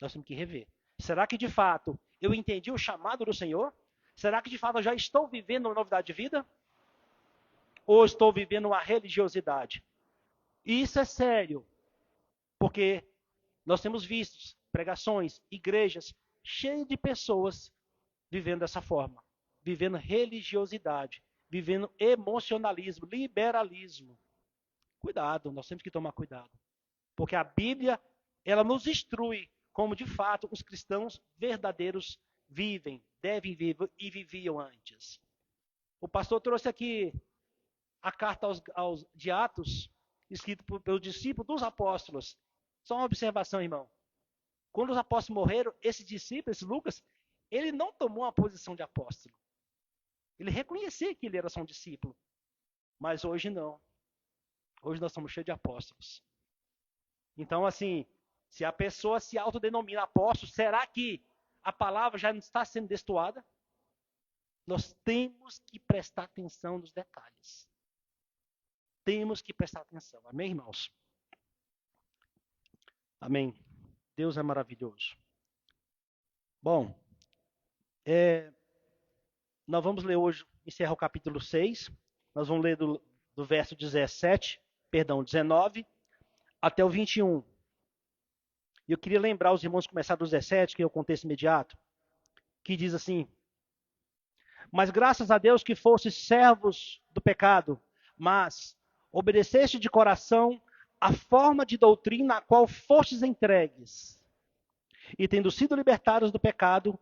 Nós temos que rever. Será que de fato eu entendi o chamado do Senhor? Será que de fato eu já estou vivendo uma novidade de vida? Ou estou vivendo uma religiosidade? E isso é sério, porque nós temos visto pregações, igrejas cheias de pessoas vivendo dessa forma, vivendo religiosidade, vivendo emocionalismo, liberalismo. Cuidado, nós temos que tomar cuidado. Porque a Bíblia, ela nos instrui como de fato os cristãos verdadeiros vivem, devem viver e viviam antes. O pastor trouxe aqui a carta de Atos, escrita pelos discípulos dos apóstolos. Só uma observação, irmão. Quando os apóstolos morreram, esse discípulo, esse Lucas, ele não tomou uma posição de apóstolo. Ele reconhecia que ele era só um discípulo. Mas hoje não. Hoje nós somos cheios de apóstolos. Então, assim, se a pessoa se autodenomina apóstolo, será que a palavra já não está sendo destoada? Nós temos que prestar atenção nos detalhes. Temos que prestar atenção. Amém, irmãos? Amém. Deus é maravilhoso. Bom, nós vamos ler hoje, encerra o capítulo 6. Nós vamos ler do verso 19 até o 21. E eu queria lembrar os irmãos começar do 17, que é o contexto imediato, que diz assim: mas graças a Deus que fostes servos do pecado, mas obedeceste de coração a forma de doutrina a qual fostes entregues, e tendo sido libertados do pecado,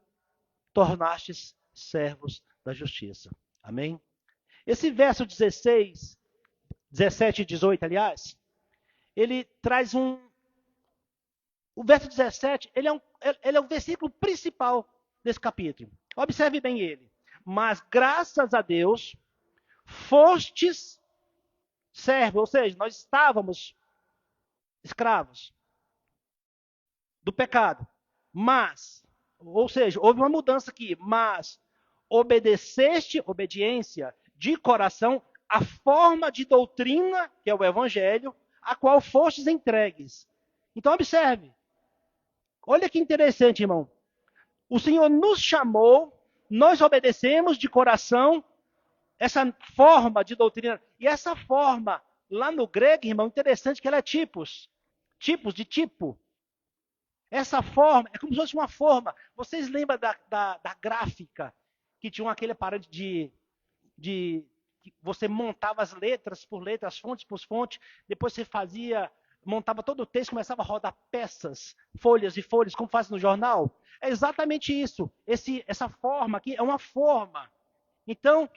tornastes servos da justiça. Amém? Esse verso 17 e 18, aliás, ele traz o verso 17, ele é o versículo principal desse capítulo. Observe bem ele. Mas graças a Deus, fostes servos, ou seja, nós estávamos escravos do pecado. Mas, ou seja, houve uma mudança aqui, mas obedeceste, obediência de coração, a forma de doutrina, que é o evangelho, a qual fostes entregues. Então observe. Olha que interessante, irmão. O Senhor nos chamou, nós obedecemos de coração essa forma de doutrina. E essa forma, lá no grego, irmão, interessante que ela é tipos. Tipos de tipo. Essa forma, é como se fosse uma forma. Vocês lembram da gráfica, que tinha aquele aparelho de você montava as letras por letras, fontes por fonte, depois você montava todo o texto, começava a rodar peças, folhas e folhas, como faz no jornal. É exatamente isso. Essa forma aqui é uma forma. Então,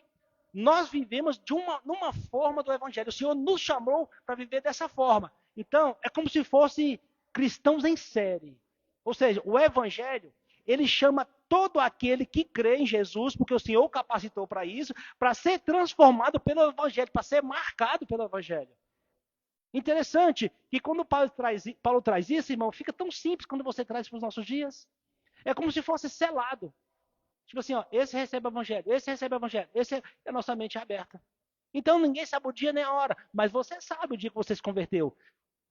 nós vivemos numa forma do evangelho. O Senhor nos chamou para viver dessa forma. Então, é como se fosse cristãos em série. Ou seja, o evangelho, ele chama todo aquele que crê em Jesus, porque o Senhor o capacitou para isso, para ser transformado pelo evangelho, para ser marcado pelo evangelho. Interessante que quando Paulo traz isso, irmão, fica tão simples quando você traz para os nossos dias. É como se fosse selado. Tipo assim, ó, esse recebe o evangelho, esse recebe o evangelho, a nossa mente é aberta. Então ninguém sabe o dia nem a hora, mas você sabe o dia que você se converteu.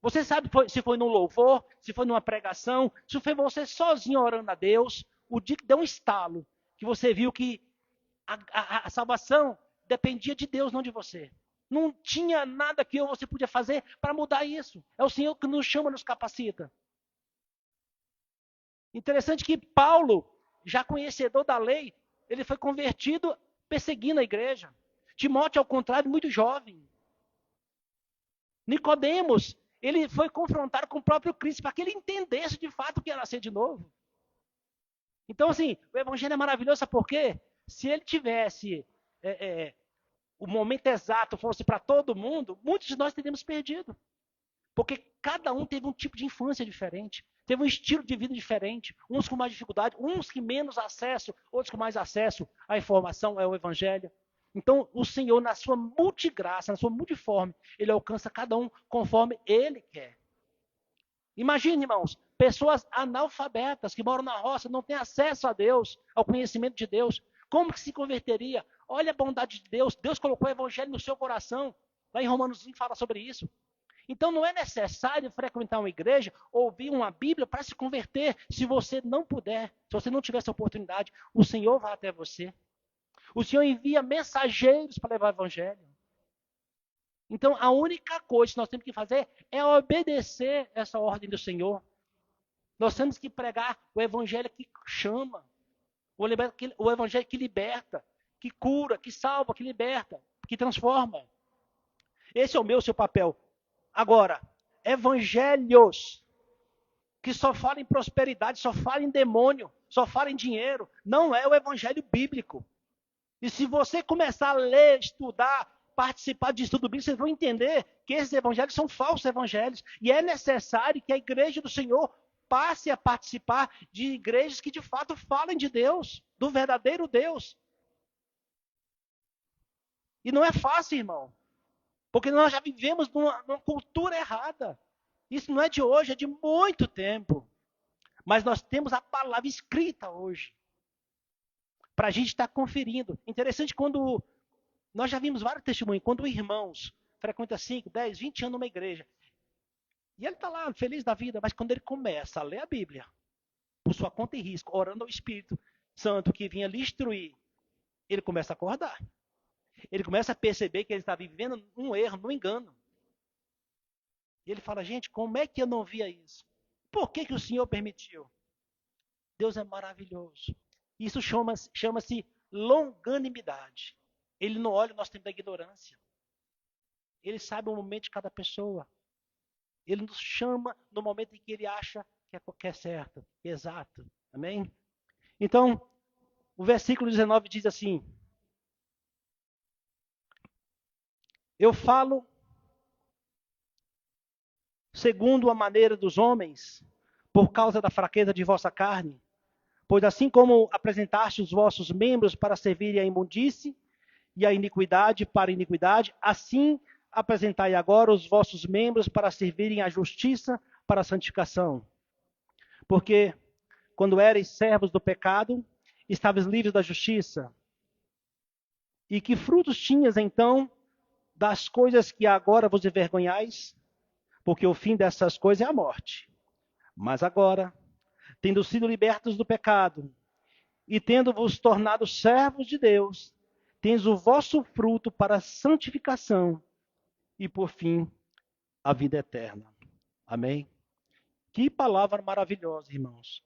Você sabe se foi num louvor, se foi numa pregação, se foi você sozinho orando a Deus, o dia que deu um estalo, que você viu que a salvação dependia de Deus, não de você. Não tinha nada que você podia fazer para mudar isso. É o Senhor que nos chama, nos capacita. Interessante que Paulo, já conhecedor da lei, ele foi convertido perseguindo a igreja. Timóteo, ao contrário, muito jovem. Nicodemos, ele foi confrontado com o próprio Cristo para que ele entendesse de fato o que era nascer de novo. Então, assim, o evangelho é maravilhoso, sabe por quê? Se ele tivesse o momento exato fosse para todo mundo, muitos de nós teríamos perdido. Porque cada um teve um tipo de infância diferente, teve um estilo de vida diferente, uns com mais dificuldade, uns que menos acesso, outros com mais acesso à informação, ao evangelho. Então, o Senhor, na sua multigraça, na sua multiforme, ele alcança cada um conforme ele quer. Imagine, irmãos, pessoas analfabetas que moram na roça, não têm acesso a Deus, ao conhecimento de Deus. Como que se converteria? Olha a bondade de Deus. Deus colocou o evangelho no seu coração. Lá em Romanos 5 fala sobre isso. Então não é necessário frequentar uma igreja, ouvir uma Bíblia para se converter. Se você não puder, se você não tiver essa oportunidade, o Senhor vai até você. O Senhor envia mensageiros para levar o evangelho. Então a única coisa que nós temos que fazer é obedecer essa ordem do Senhor. Nós temos que pregar o evangelho que chama. O evangelho que liberta, que cura, que salva, que liberta, que transforma. Esse é o seu papel. Agora, evangelhos que só falam em prosperidade, só falam em demônio, só falam em dinheiro, não é o evangelho bíblico. E se você começar a ler, estudar, participar de estudo bíblico, vocês vão entender que esses evangelhos são falsos evangelhos. E é necessário que a igreja do Senhor passe a participar de igrejas que de fato falem de Deus, do verdadeiro Deus. E não é fácil, irmão. Porque nós já vivemos numa cultura errada. Isso não é de hoje, é de muito tempo. Mas nós temos a palavra escrita hoje. Para a gente estar conferindo. Interessante quando... Nós já vimos vários testemunhos. Quando irmãos frequentam 5, 10, 20 anos numa igreja. E ele está lá, feliz da vida, mas quando ele começa a ler a Bíblia, por sua conta e risco, orando ao Espírito Santo que vinha lhe instruir, ele começa a acordar. Ele começa a perceber que ele está vivendo um erro, um engano. E ele fala, gente, como é que eu não via isso? Por que o Senhor permitiu? Deus é maravilhoso. Isso chama-se longanimidade. Ele não olha o nosso tempo da ignorância. Ele sabe o momento de cada pessoa. Ele nos chama no momento em que ele acha que é certo, que é exato. Amém? Então, o versículo 19 diz assim: eu falo segundo a maneira dos homens, por causa da fraqueza de vossa carne. Pois assim como apresentaste os vossos membros para servirem à imundície e à iniquidade para a iniquidade, assim apresentai agora os vossos membros para servirem à justiça para a santificação. Porque quando erais servos do pecado, estavas livres da justiça. E que frutos tinhas então das coisas que agora vos envergonhais? Porque o fim dessas coisas é a morte. Mas agora, tendo sido libertos do pecado e tendo-vos tornado servos de Deus, tens o vosso fruto para a santificação e, por fim, a vida eterna. Amém? Que palavra maravilhosa, irmãos.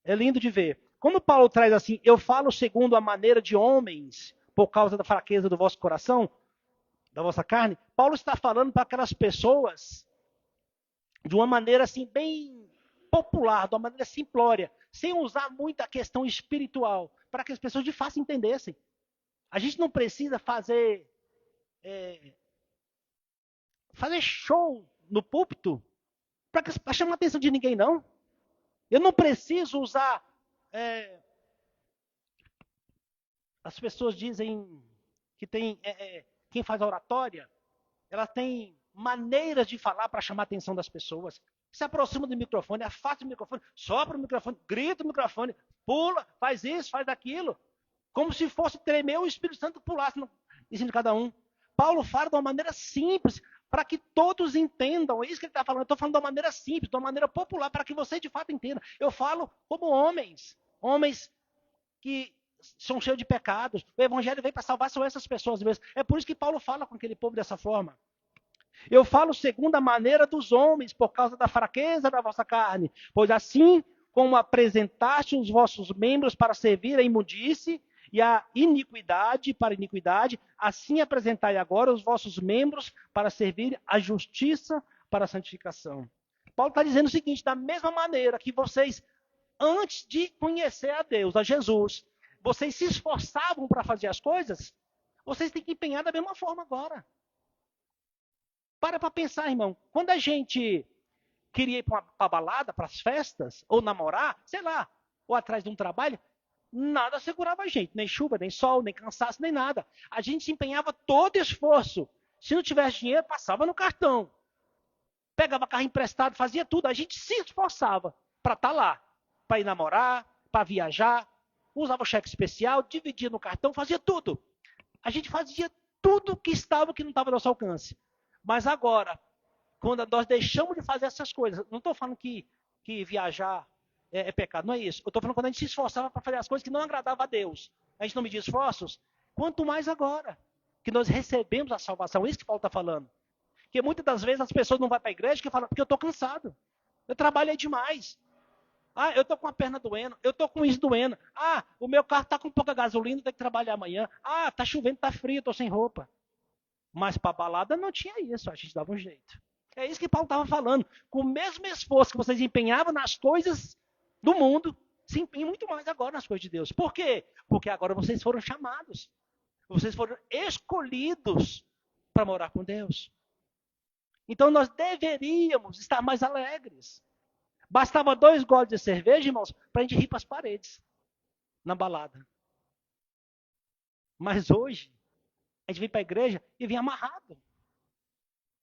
É lindo de ver. Quando Paulo traz assim, eu falo segundo a maneira de homens, por causa da fraqueza do vosso coração, da vossa carne, Paulo está falando para aquelas pessoas de uma maneira assim, bem popular, de uma maneira simplória, sem usar muito a questão espiritual, para que as pessoas de fato entendessem. A gente não precisa fazer show no púlpito para chamar a atenção de ninguém, não. Eu não preciso usar... as pessoas dizem que tem... quem faz a oratória, ela tem maneiras de falar para chamar a atenção das pessoas. Se aproxima do microfone, afasta o microfone, sopra o microfone, grita o microfone, pula, faz isso, faz aquilo. Como se fosse tremer o Espírito Santo pulasse em cima de cada um. Paulo fala de uma maneira simples, para que todos entendam. É isso que ele está falando. Eu estou falando de uma maneira simples, de uma maneira popular, para que você de fato entenda. Eu falo como homens que são cheios de pecados. O evangelho veio para salvar, são essas pessoas mesmo. É por isso que Paulo fala com aquele povo dessa forma. Eu falo segundo a maneira dos homens, por causa da fraqueza da vossa carne. Pois assim como apresentaste os vossos membros para servir a imundície e a iniquidade para a iniquidade, assim apresentai agora os vossos membros para servir a justiça para a santificação. Paulo está dizendo o seguinte, da mesma maneira que vocês, antes de conhecer a Deus, a Jesus, vocês se esforçavam para fazer as coisas, vocês têm que empenhar da mesma forma agora. Para pensar, irmão. Quando a gente queria ir para uma balada, para as festas, ou namorar, sei lá, ou atrás de um trabalho, nada segurava a gente. Nem chuva, nem sol, nem cansaço, nem nada. A gente empenhava todo esforço. Se não tivesse dinheiro, passava no cartão. Pegava carro emprestado, fazia tudo. A gente se esforçava para estar lá. Para ir namorar, para viajar. Usava o cheque especial, dividia no cartão, fazia tudo. A gente fazia tudo que estava, que não estava ao nosso alcance. Mas agora, quando nós deixamos de fazer essas coisas, não estou falando que viajar é pecado, não é isso. Eu estou falando quando a gente se esforçava para fazer as coisas que não agradavam a Deus. A gente não media esforços. Quanto mais agora, que nós recebemos a salvação. É isso que Paulo está falando. Porque muitas das vezes as pessoas não vão para a igreja e falam, porque eu estou cansado. Eu trabalhei demais. Ah, eu estou com a perna doendo. Eu estou com isso doendo. Ah, o meu carro está com pouca gasolina, tem que trabalhar amanhã. Ah, está chovendo, está frio, estou sem roupa. Mas para a balada não tinha isso, a gente dava um jeito. É isso que Paulo estava falando. Com o mesmo esforço que vocês empenhavam nas coisas do mundo, se empenham muito mais agora nas coisas de Deus. Por quê? Porque agora vocês foram chamados. Vocês foram escolhidos para morar com Deus. Então nós deveríamos estar mais alegres. Bastava 2 goles de cerveja, irmãos, para a gente rir para as paredes, na balada. Mas hoje, a gente vem para a igreja e vem amarrado.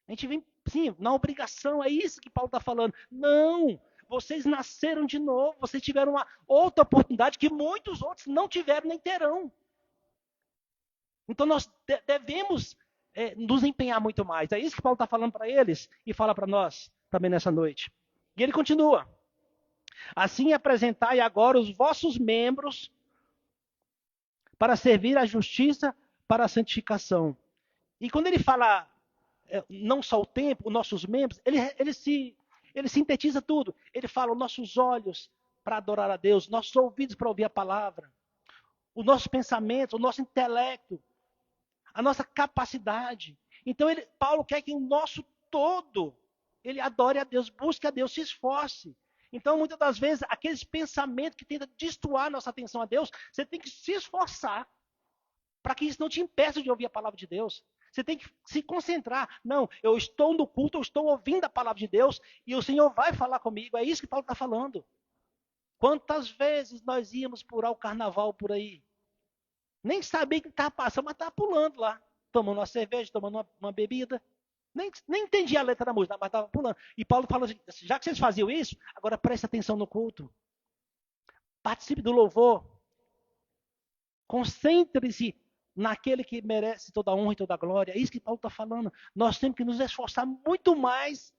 A gente vem, sim, na obrigação. É isso que Paulo está falando. Não, vocês nasceram de novo. Vocês tiveram uma outra oportunidade que muitos outros não tiveram nem terão. Então nós devemos nos empenhar muito mais. É isso que Paulo está falando para eles e fala para nós também nessa noite. E ele continua. Assim apresentai agora os vossos membros para servir a justiça para a santificação. E quando ele fala não só o tempo, os nossos membros, ele sintetiza tudo. Ele fala os nossos olhos para adorar a Deus, nossos ouvidos para ouvir a palavra, os nossos pensamentos, o nosso intelecto, a nossa capacidade. Então Paulo quer que o nosso todo, ele adore a Deus, busque a Deus, se esforce. Então, muitas das vezes, aqueles pensamentos que tentam destoar nossa atenção a Deus, você tem que se esforçar para que isso não te impeça de ouvir a palavra de Deus. Você tem que se concentrar. Não, eu estou no culto, eu estou ouvindo a palavra de Deus e o Senhor vai falar comigo. É isso que Paulo está falando. Quantas vezes nós íamos pular o carnaval por aí? Nem sabia que estava passando, mas estava pulando lá. Tomando uma cerveja, tomando uma bebida. Nem entendia a letra da música, mas estava pulando. E Paulo falou assim, já que vocês faziam isso, agora preste atenção no culto. Participe do louvor. Concentre-se naquele que merece toda a honra e toda a glória. É isso que Paulo está falando. Nós temos que nos esforçar muito mais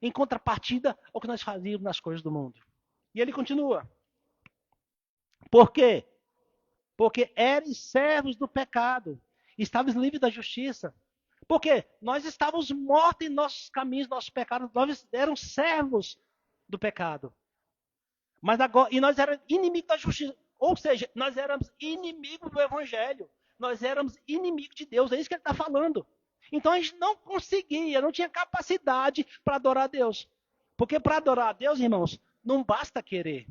em contrapartida ao que nós fazíamos nas coisas do mundo. E ele continua. Por quê? Porque eres servos do pecado. Estavas livres da justiça. Porque nós estávamos mortos em nossos caminhos, nossos pecados. Nós éramos servos do pecado. Mas agora, e nós éramos inimigos da justiça. Ou seja, nós éramos inimigos do evangelho. Nós éramos inimigos de Deus. É isso que ele está falando. Então a gente não conseguia, não tinha capacidade para adorar a Deus. Porque para adorar a Deus, irmãos, não basta querer.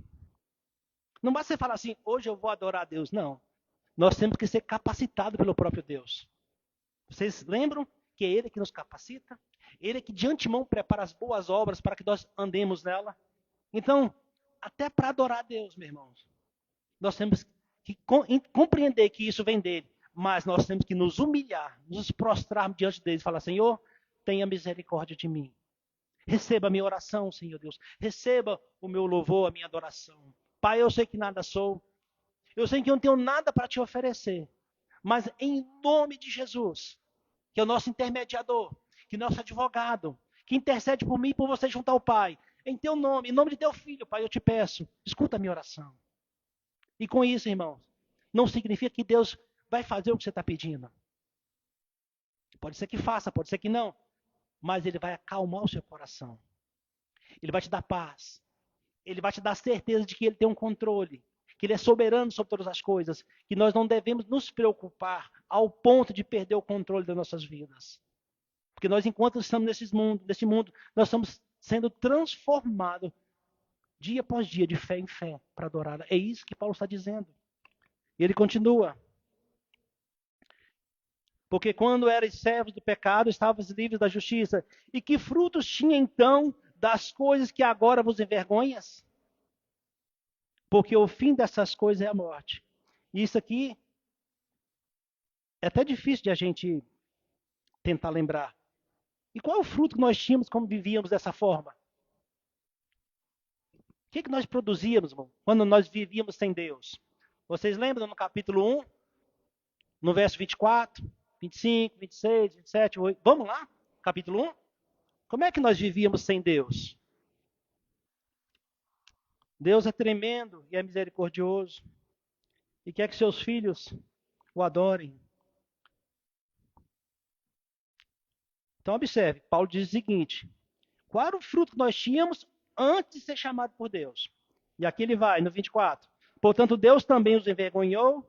Não basta você falar assim, hoje eu vou adorar a Deus. Não. Nós temos que ser capacitados pelo próprio Deus. Vocês lembram que é Ele que nos capacita? Ele que de antemão prepara as boas obras para que nós andemos nela. Então, até para adorar a Deus, meus irmãos, nós temos que compreender que isso vem dele. Mas nós temos que nos humilhar, nos prostrar diante dele e falar, Senhor, tenha misericórdia de mim. Receba a minha oração, Senhor Deus. Receba o meu louvor, a minha adoração. Pai, eu sei que nada sou. Eu sei que eu não tenho nada para te oferecer. Mas em nome de Jesus, que é o nosso intermediador, que é o nosso advogado, que intercede por mim e por você junto ao Pai. Em teu nome, em nome de teu filho, Pai, eu te peço, escuta a minha oração. E com isso, irmãos, não significa que Deus vai fazer o que você está pedindo. Pode ser que faça, pode ser que não. Mas Ele vai acalmar o seu coração. Ele vai te dar paz. Ele vai te dar certeza de que Ele tem um controle. Que Ele é soberano sobre todas as coisas. Que nós não devemos nos preocupar ao ponto de perder o controle das nossas vidas. Porque nós, enquanto estamos nesse mundo, nós estamos sendo transformados dia após dia, de fé em fé, para adorá-la. É isso que Paulo está dizendo. E ele continua. Porque quando erais servos do pecado, estavas livres da justiça. E que frutos tinha então das coisas que agora vos envergonhas? Porque o fim dessas coisas é a morte. E isso aqui é até difícil de a gente tentar lembrar. E qual é o fruto que nós tínhamos quando vivíamos dessa forma? O que nós produzíamos, irmão, quando nós vivíamos sem Deus? Vocês lembram no capítulo 1, no verso 24, 25, 26, 27, 8? Vamos lá? Capítulo 1. Como é que nós vivíamos sem Deus? Deus é tremendo e é misericordioso. E quer que seus filhos o adorem. Então observe, Paulo diz o seguinte. Qual era o fruto que nós tínhamos antes de ser chamado por Deus? E aqui ele vai, no 24. Portanto, Deus também os envergonhou,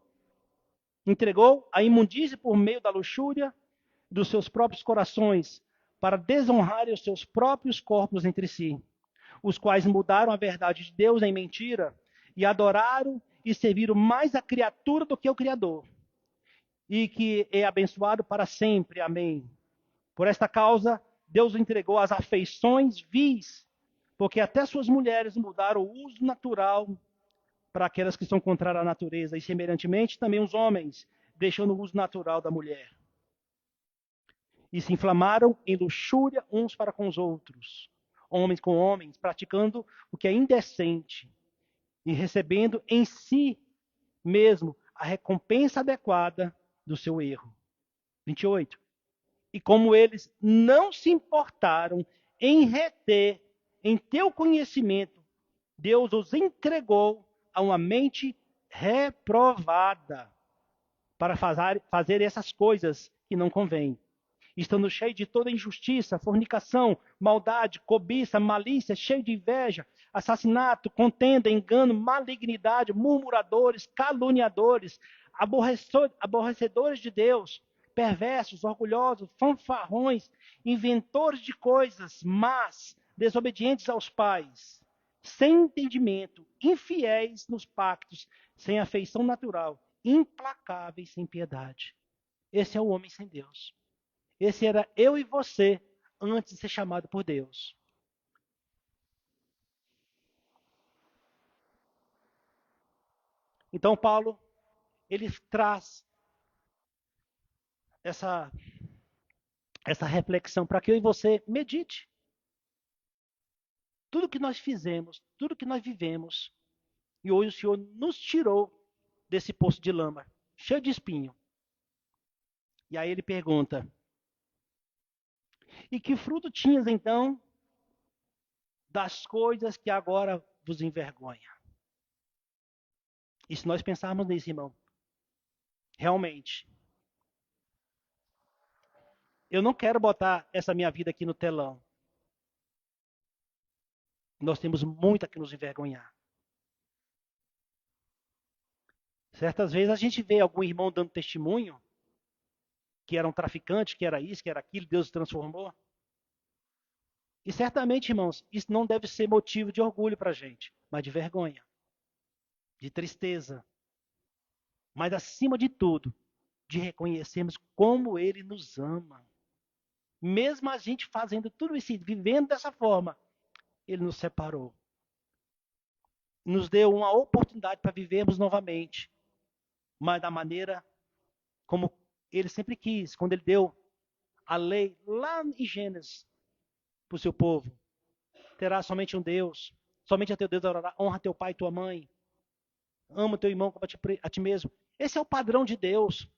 entregou a imundície por meio da luxúria dos seus próprios corações, para desonrarem os seus próprios corpos entre si, os quais mudaram a verdade de Deus em mentira e adoraram e serviram mais a criatura do que o Criador, e que é abençoado para sempre. Amém. Por esta causa, Deus o entregou às afeições vis, porque até suas mulheres mudaram o uso natural para aquelas que são contrárias à natureza, e semelhantemente também os homens, deixando o uso natural da mulher. E se inflamaram em luxúria uns para com os outros, homens com homens, praticando o que é indecente, e recebendo em si mesmo a recompensa adequada do seu erro. 28. E como eles não se importaram em reter em teu conhecimento, Deus os entregou a uma mente reprovada para fazer essas coisas que não convêm, estando cheio de toda injustiça, fornicação, maldade, cobiça, malícia, cheio de inveja, assassinato, contenda, engano, malignidade, murmuradores, caluniadores, aborrecedores de Deus, perversos, orgulhosos, fanfarrões, inventores de coisas más, desobedientes aos pais, sem entendimento, infiéis nos pactos, sem afeição natural, implacáveis sem piedade. Esse é o homem sem Deus. Esse era eu e você antes de ser chamado por Deus. Então Paulo, ele traz essa reflexão para que eu e você medite. Tudo que nós fizemos, tudo que nós vivemos, e hoje o Senhor nos tirou desse poço de lama, cheio de espinho. E aí ele pergunta: e que fruto tinhas então das coisas que agora vos envergonha? E se nós pensarmos nisso, irmão, realmente, eu não quero botar essa minha vida aqui no telão. Nós temos muito a que nos envergonhar. Certas vezes a gente vê algum irmão dando testemunho que era um traficante, que era isso, que era aquilo, Deus o transformou. E certamente, irmãos, isso não deve ser motivo de orgulho para a gente, mas de vergonha, de tristeza. Mas, acima de tudo, de reconhecermos como Ele nos ama. Mesmo a gente fazendo tudo isso, vivendo dessa forma, Ele nos separou. Nos deu uma oportunidade para vivermos novamente, mas da maneira como Ele sempre quis, quando Ele deu a lei lá em Gênesis para o seu povo. Terá somente um Deus, somente a teu Deus adorará, honra teu pai e tua mãe, ama teu irmão como a ti mesmo. Esse é o padrão de Deus.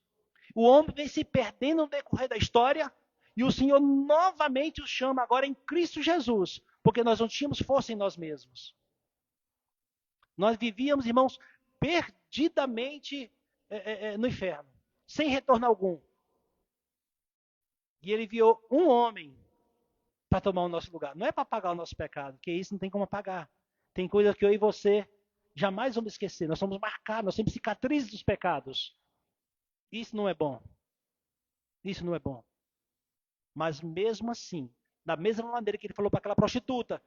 O homem vem se perdendo no decorrer da história e o Senhor novamente os chama agora em Cristo Jesus, porque nós não tínhamos força em nós mesmos. Nós vivíamos, irmãos, perdidamente no inferno, sem retorno algum. E Ele enviou um homem para tomar o nosso lugar. Não é para pagar o nosso pecado, porque isso não tem como pagar. Tem coisas que eu e você jamais vamos esquecer. Nós somos marcados, nós temos cicatrizes dos pecados. Isso não é bom. Isso não é bom. Mas mesmo assim, da mesma maneira que ele falou para aquela prostituta,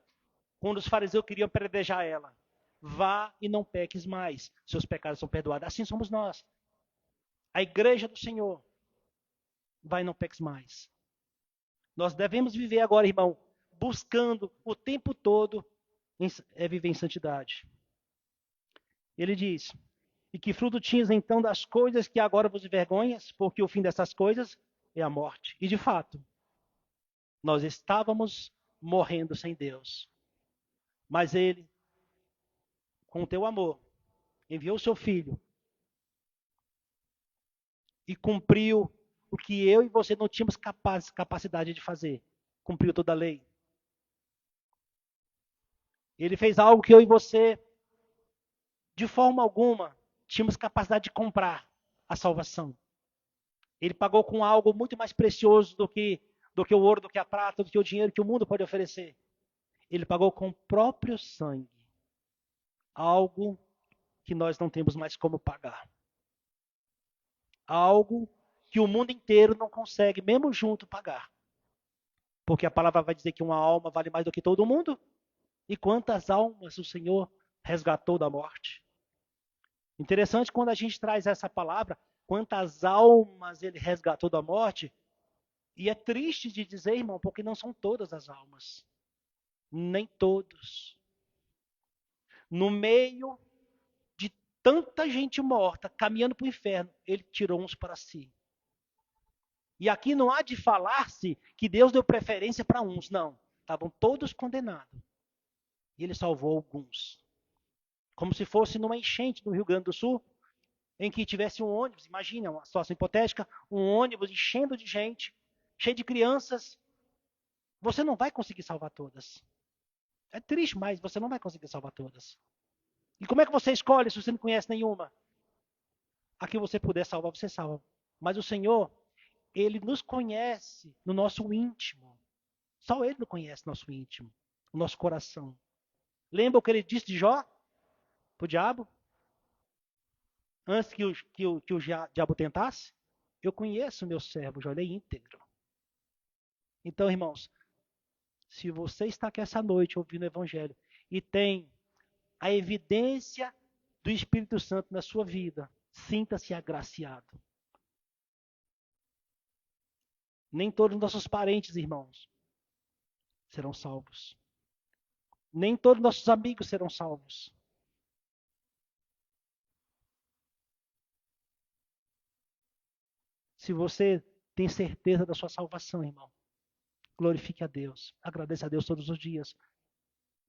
quando os fariseus queriam apedrejar ela, vá e não peques mais, seus pecados são perdoados. Assim somos nós. A igreja do Senhor, vai e não peques mais. Nós devemos viver agora, irmão, buscando o tempo todo viver em santidade. Ele diz: e que fruto tinhas então das coisas que agora vos envergonhas? Porque o fim dessas coisas é a morte. E de fato, nós estávamos morrendo sem Deus. Mas Ele, com o teu amor, enviou o seu Filho e cumpriu o que eu e você não tínhamos capacidade de fazer. Cumpriu toda a lei. Ele fez algo que eu e você, de forma alguma, tínhamos capacidade de comprar: a salvação. Ele pagou com algo muito mais precioso do que o ouro, do que a prata, do que o dinheiro que o mundo pode oferecer. Ele pagou com o próprio sangue. Algo que nós não temos mais como pagar. Algo que o mundo inteiro não consegue, mesmo junto, pagar. Porque a palavra vai dizer que uma alma vale mais do que todo mundo. E quantas almas o Senhor resgatou da morte? Interessante quando a gente traz essa palavra, quantas almas Ele resgatou da morte. E é triste de dizer, irmão, porque não são todas as almas. Nem todos. No meio de tanta gente morta, caminhando para o inferno, Ele tirou uns para si. E aqui não há de falar-se que Deus deu preferência para uns, não. Estavam todos condenados. E Ele salvou alguns. Como se fosse numa enchente no Rio Grande do Sul, em que tivesse um ônibus, imagina uma situação hipotética, um ônibus enchendo de gente, cheio de crianças. Você não vai conseguir salvar todas. É triste, mas você não vai conseguir salvar todas. E como é que você escolhe se você não conhece nenhuma? A que você puder salvar, você salva. Mas o Senhor, Ele nos conhece no nosso íntimo. Só Ele nos conhece no nosso íntimo, o nosso coração. Lembra o que Ele disse de Jó para o diabo? Antes que o diabo tentasse? Eu conheço o meu servo, Jó, ele é íntegro. Então, irmãos, se você está aqui essa noite ouvindo o Evangelho e tem a evidência do Espírito Santo na sua vida, sinta-se agraciado. Nem todos os nossos parentes, irmãos, serão salvos. Nem todos os nossos amigos serão salvos. Se você tem certeza da sua salvação, irmão, glorifique a Deus. Agradeça a Deus todos os dias.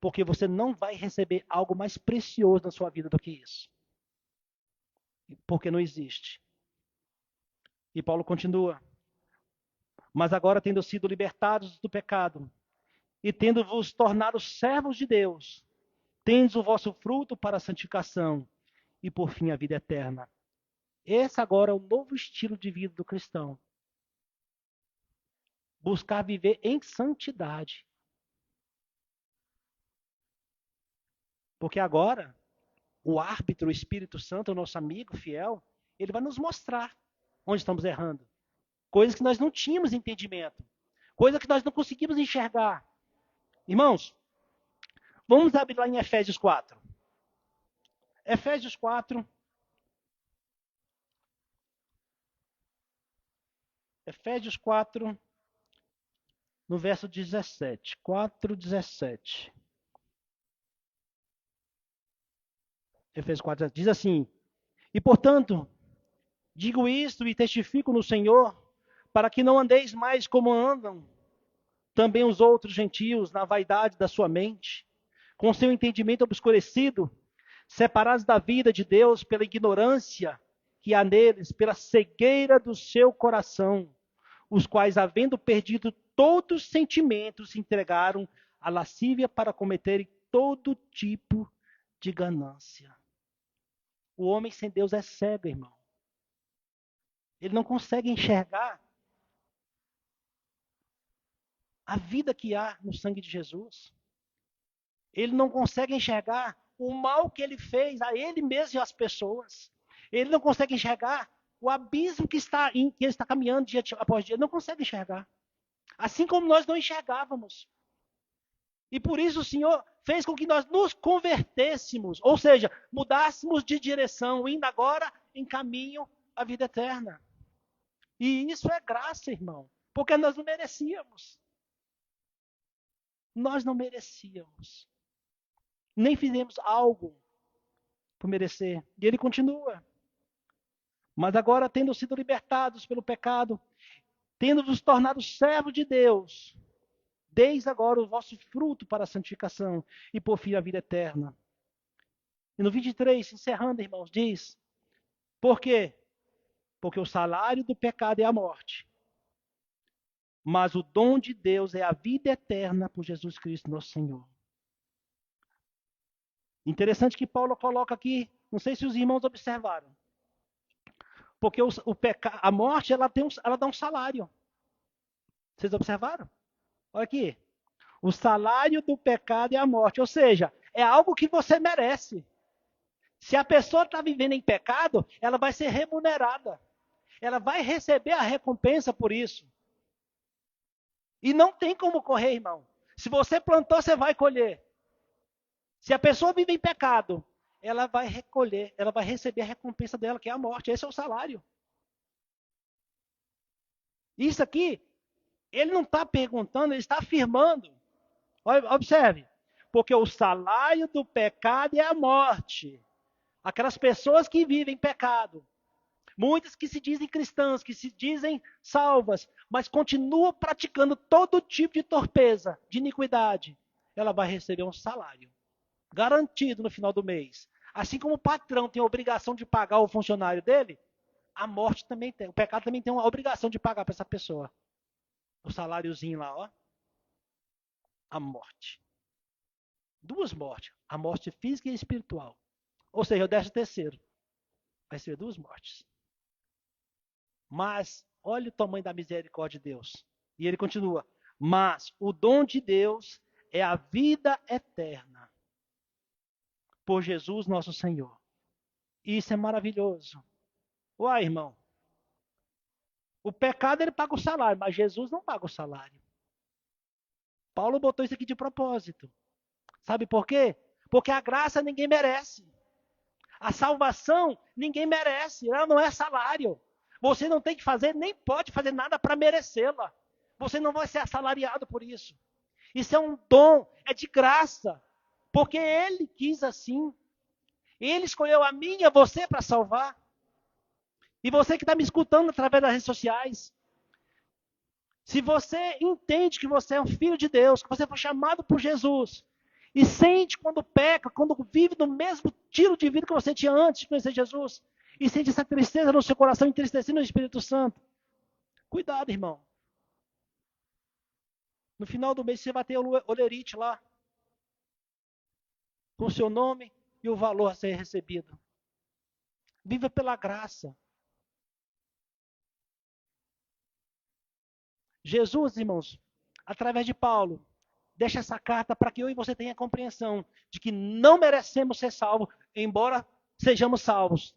Porque você não vai receber algo mais precioso na sua vida do que isso. Porque não existe. E Paulo continua. Mas agora, tendo sido libertados do pecado, e tendo-vos tornado servos de Deus, tendes o vosso fruto para a santificação, e por fim a vida eterna. Esse agora é o novo estilo de vida do cristão. Buscar viver em santidade. Porque agora, o árbitro, o Espírito Santo, o nosso amigo fiel, ele vai nos mostrar onde estamos errando. Coisas que nós não tínhamos entendimento. Coisas que nós não conseguimos enxergar. Irmãos, vamos abrir lá em Efésios 4. Efésios 4. Efésios 4, no verso 17. 4:17. Efésios 4 diz assim: E portanto, digo isto e testifico no Senhor, para que não andeis mais como andam também os outros gentios na vaidade da sua mente, com seu entendimento obscurecido, separados da vida de Deus pela ignorância que há neles, pela cegueira do seu coração, os quais, havendo perdido todos os sentimentos, se entregaram à lascívia para cometerem todo tipo de ganância. O homem sem Deus é cego, irmão. Ele não consegue enxergar a vida que há no sangue de Jesus. Ele não consegue enxergar o mal que ele fez a ele mesmo e às pessoas. Ele não consegue enxergar o abismo que ele está caminhando dia após dia. Ele não consegue enxergar. Assim como nós não enxergávamos. E por isso o Senhor fez com que nós nos convertêssemos, ou seja, mudássemos de direção, indo agora em caminho à vida eterna. E isso é graça, irmão, porque nós não merecíamos. Nós não merecíamos. Nem fizemos algo por merecer. E ele continua. Mas agora, tendo sido libertados pelo pecado, tendo vos tornado servos de Deus, deis agora o vosso fruto para a santificação e por fim a vida eterna. E no 23, encerrando, irmãos, diz: por quê? Porque o salário do pecado é a morte. Mas o dom de Deus é a vida eterna por Jesus Cristo, nosso Senhor. Interessante que Paulo coloca aqui, não sei se os irmãos observaram. Porque a morte, ela dá um salário. Vocês observaram? Olha aqui. O salário do pecado é a morte. Ou seja, é algo que você merece. Se a pessoa está vivendo em pecado, ela vai ser remunerada. Ela vai receber a recompensa por isso. E não tem como correr, irmão. Se você plantou, você vai colher. Se a pessoa vive em pecado, ela vai recolher, ela vai receber a recompensa dela, que é a morte. Esse é o salário. Isso aqui, ele não está perguntando, ele está afirmando. Observe. Porque o salário do pecado é a morte. Aquelas pessoas que vivem em pecado. Muitas que se dizem cristãs, que se dizem salvas, mas continuam praticando todo tipo de torpeza, de iniquidade. Ela vai receber um salário garantido no final do mês. Assim como o patrão tem a obrigação de pagar o funcionário dele, a morte também tem. O pecado também tem uma obrigação de pagar para essa pessoa. O saláriozinho lá, ó. A morte. Duas mortes. A morte física e espiritual. Ou seja, o 13º. Vai ser duas mortes. Mas, olha o tamanho da misericórdia de Deus. E ele continua. Mas o dom de Deus é a vida eterna. Por Jesus nosso Senhor. Isso é maravilhoso. Uai, irmão. O pecado ele paga o salário, mas Jesus não paga o salário. Paulo botou isso aqui de propósito. Sabe por quê? Porque a graça ninguém merece. A salvação ninguém merece. Ela não é salário. Você não tem que fazer, nem pode fazer nada para merecê-la. Você não vai ser assalariado por isso. Isso é um dom, é de graça. Porque ele quis assim. Ele escolheu a mim e a você para salvar. E você que está me escutando através das redes sociais, se você entende que você é um filho de Deus, que você foi chamado por Jesus, e sente quando peca, quando vive no mesmo estilo de vida que você tinha antes de conhecer Jesus, e sente essa tristeza no seu coração, entristecendo no Espírito Santo, cuidado, irmão. No final do mês você vai ter o olerite lá, com o seu nome e o valor a ser recebido. Viva pela graça. Jesus, irmãos, através de Paulo, deixa essa carta para que eu e você tenha compreensão de que não merecemos ser salvos, embora sejamos salvos.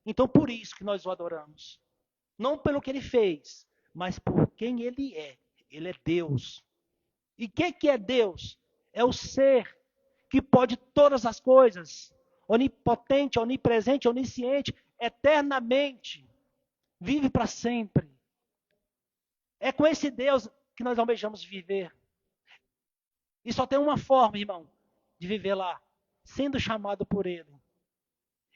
Então, por isso que nós o adoramos. Não pelo que ele fez, mas por quem ele é. Ele é Deus. E o que é Deus? É o ser que pode todas as coisas. Onipotente, onipresente, onisciente, eternamente. Vive para sempre. É com esse Deus que nós almejamos viver. E só tem uma forma, irmão, de viver lá, sendo chamado por Ele.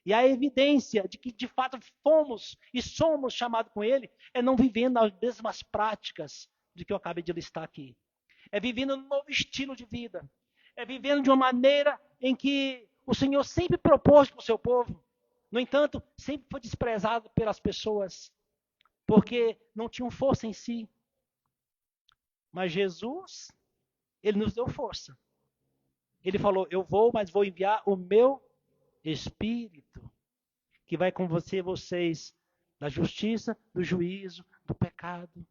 E a evidência de que de fato fomos e somos chamados com Ele é não vivendo as mesmas práticas de que eu acabei de listar aqui. É vivendo um novo estilo de vida. É vivendo de uma maneira em que o Senhor sempre propôs para o seu povo. No entanto, sempre foi desprezado pelas pessoas, porque não tinham força em si. Mas Jesus, Ele nos deu força. Ele falou, eu vou, mas vou enviar o meu Espírito, que vai com vocês, da justiça, do juízo, do pecado.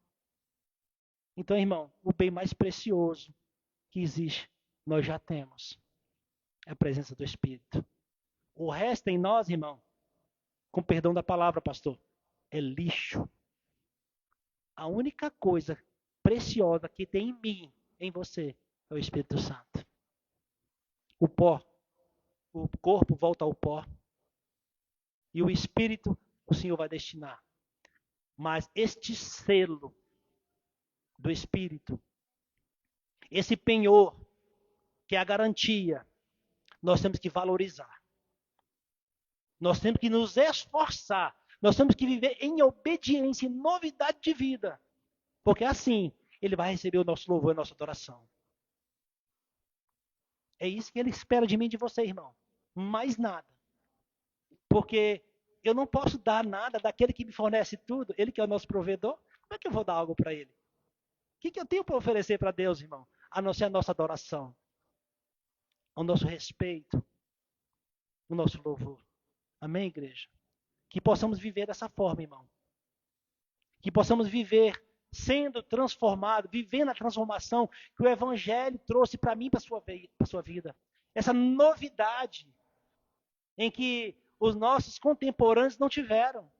Então, irmão, o bem mais precioso que existe, nós já temos. É a presença do Espírito. O resto em nós, irmão, com perdão da palavra, pastor, é lixo. A única coisa preciosa que tem em mim, em você, é o Espírito Santo. O pó, o corpo volta ao pó. E o Espírito, o Senhor vai destinar. Mas este selo do Espírito, esse penhor, que é a garantia, nós temos que valorizar. Nós temos que nos esforçar. Nós temos que viver em obediência, em novidade de vida. Porque assim, Ele vai receber o nosso louvor e a nossa adoração. É isso que Ele espera de mim e de você, irmão. Mais nada. Porque eu não posso dar nada daquele que me fornece tudo. Ele que é o nosso provedor. Como é que eu vou dar algo para Ele? O que eu tenho para oferecer para Deus, irmão? A não ser a nossa adoração. O nosso respeito. O nosso louvor. Amém, igreja? Que possamos viver dessa forma, irmão. Que possamos viver sendo transformado, vivendo a transformação que o Evangelho trouxe para mim e para a sua vida. Essa novidade em que os nossos contemporâneos não tiveram.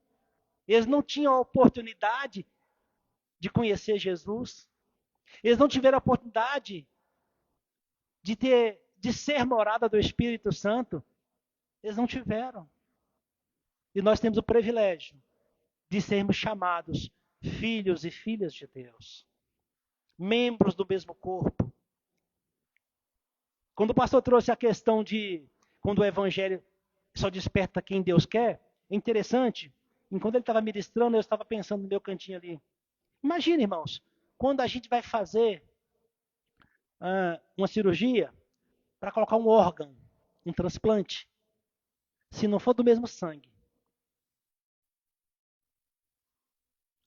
Eles não tinham a oportunidade de conhecer Jesus. Eles não tiveram a oportunidade de ser morada do Espírito Santo. Eles não tiveram. E nós temos o privilégio de sermos chamados filhos e filhas de Deus. Membros do mesmo corpo. Quando o pastor trouxe a questão de quando o evangelho só desperta quem Deus quer, é interessante. Enquanto ele estava ministrando, eu estava pensando no meu cantinho ali. Imagina, irmãos, quando a gente vai fazer uma cirurgia para colocar um órgão, um transplante, se não for do mesmo sangue,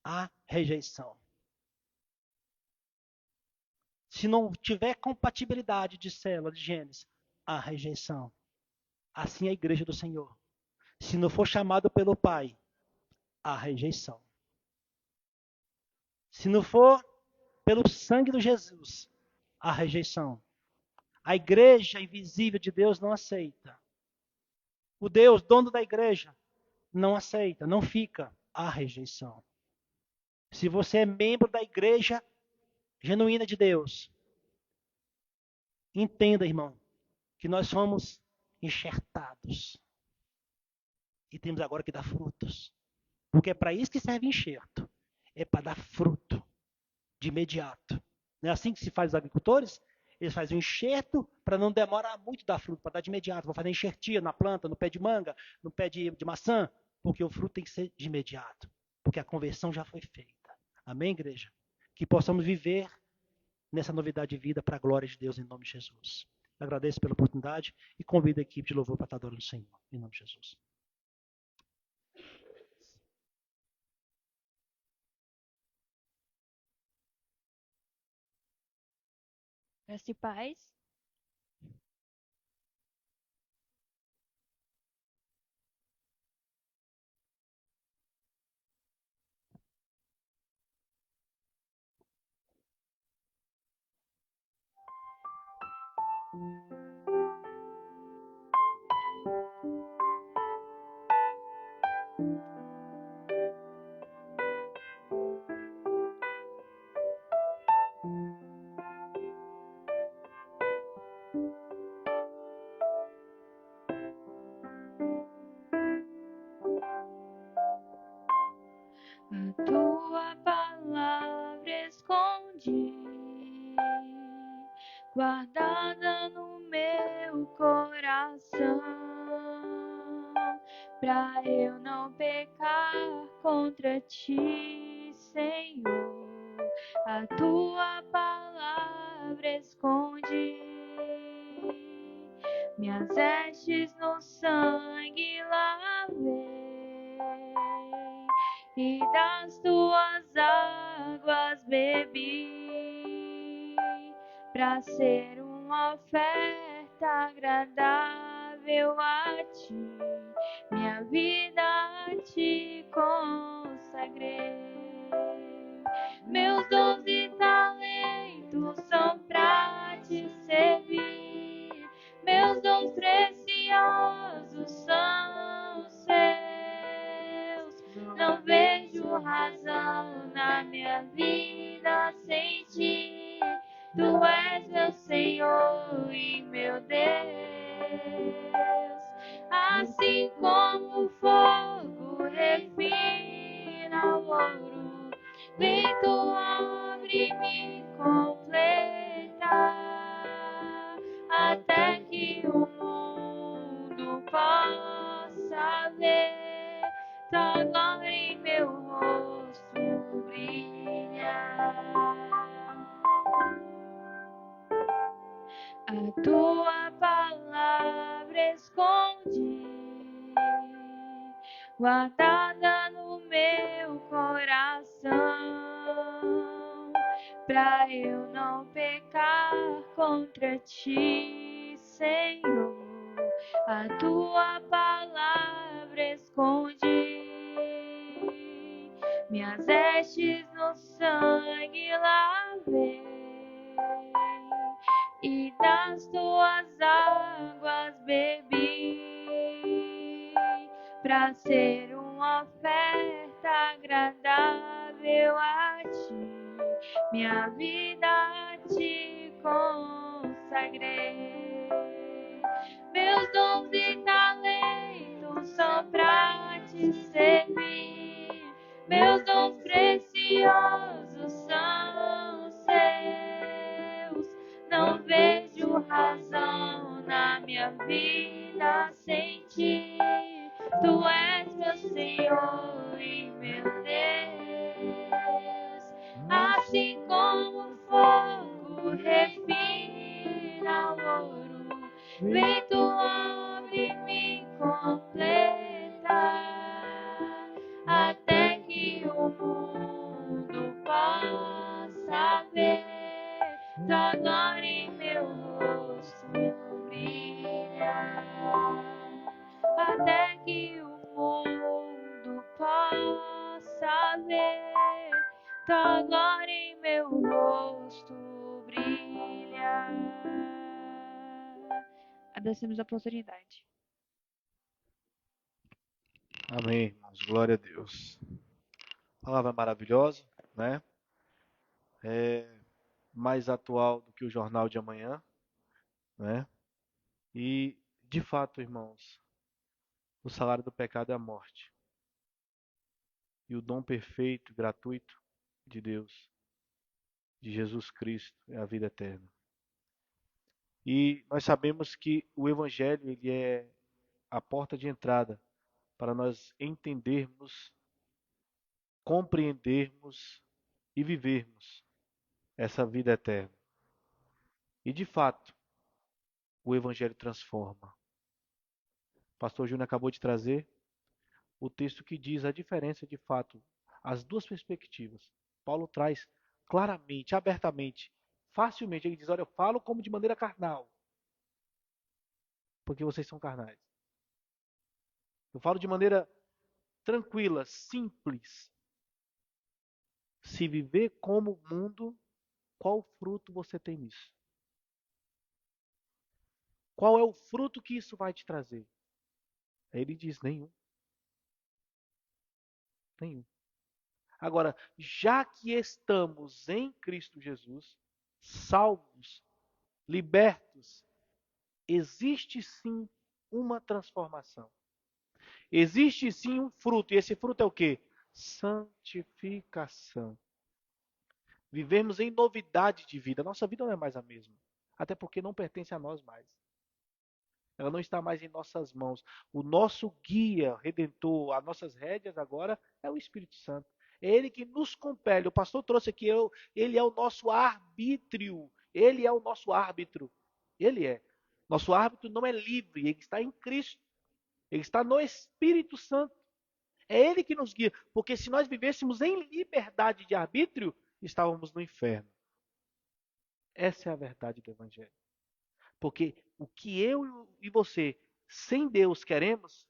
há rejeição. Se não tiver compatibilidade de célula, de genes, a rejeição. Assim é a igreja do Senhor. Se não for chamado pelo Pai, a rejeição. Se não for pelo sangue de Jesus, a rejeição. A igreja invisível de Deus não aceita. O Deus, dono da igreja, não aceita, não fica, a rejeição. Se você é membro da igreja genuína de Deus, entenda, irmão, que nós somos enxertados. E temos agora que dar frutos. Porque é para isso que serve enxerto. É para dar fruto de imediato. Não é assim que se faz os agricultores? Eles fazem um enxerto para não demorar muito dar fruto, para dar de imediato. Vou fazer enxertia na planta, no pé de manga, no pé de maçã, porque o fruto tem que ser de imediato. Porque a conversão já foi feita. Amém, igreja? Que possamos viver nessa novidade de vida para a glória de Deus em nome de Jesus. Eu agradeço pela oportunidade e convido a equipe de louvor para estar adorando o Senhor, em nome de Jesus. Graça e paz. A tua palavra escondi, guardada no meu coração, pra eu não pecar contra ti, Senhor. A tua palavra escondi, minhas vestes no sangue lavei, e das tuas águas bebi, pra ser uma oferta agradável a ti, minha vida a ti consagrei. Meus dons e talentos são pra te servir, meus dons preciosos são seus. Não vejo razão na minha vida sem ti. Tu és meu Senhor e meu Deus. Assim como o fogo refina o ouro, vem tua obra e me completa, até que o mundo possa ver tua glória em meu rosto brilhar. A tua palavra escondi, guardada no meu coração, pra eu não pecar contra ti, Senhor. A tua palavra escondi, minhas vestes no sangue lavei, e das tuas águas bebi, pra ser uma oferta agradável a ti, minha vida a ti consagrei. Meus dons e talentos são pra te servir, meus dons preciosos são seus. Não vejo razão na minha vida sem ti. Tu és meu Senhor e meu Deus. Assim como o fogo refina o ouro, vem tua obra e me completa, até que o mundo possa ver tua glória em meu rosto brilhar. tua glória em meu rosto brilha. Agradecemos a oportunidade. Amém, irmãos. Glória a Deus. Palavra maravilhosa, né? É mais atual do que o jornal de amanhã, né? E, de fato, irmãos, o salário do pecado é a morte. E o dom perfeito, gratuito de Deus, de Jesus Cristo, é a vida eterna. E nós sabemos que o Evangelho ele é a porta de entrada para nós entendermos, compreendermos e vivermos essa vida eterna. E de fato, o Evangelho transforma. O pastor Júnior acabou de trazer o texto que diz a diferença de fato, as duas perspectivas. Paulo traz claramente, abertamente, facilmente. Ele diz: olha, eu falo como de maneira carnal, porque vocês são carnais. Eu falo de maneira tranquila, simples. Se viver como o mundo, qual fruto você tem nisso? Qual é o fruto que isso vai te trazer? Aí ele diz: nenhum. Nenhum. Agora, já que estamos em Cristo Jesus, salvos, libertos, existe sim uma transformação. Existe sim um fruto, e esse fruto é o quê? Santificação. Vivemos em novidade de vida. Nossa vida não é mais a mesma, até porque não pertence a nós mais. Ela não está mais em nossas mãos. O nosso guia redentor, as nossas rédeas agora é o Espírito Santo. É ele que nos compele. O pastor trouxe aqui, ele é o nosso arbítrio. Ele é o nosso árbitro. Ele é. Nosso árbitro não é livre, ele está em Cristo. Ele está no Espírito Santo. É ele que nos guia. Porque se nós vivêssemos em liberdade de arbítrio, estávamos no inferno. Essa é a verdade do Evangelho. Porque o que eu e você, sem Deus, queremos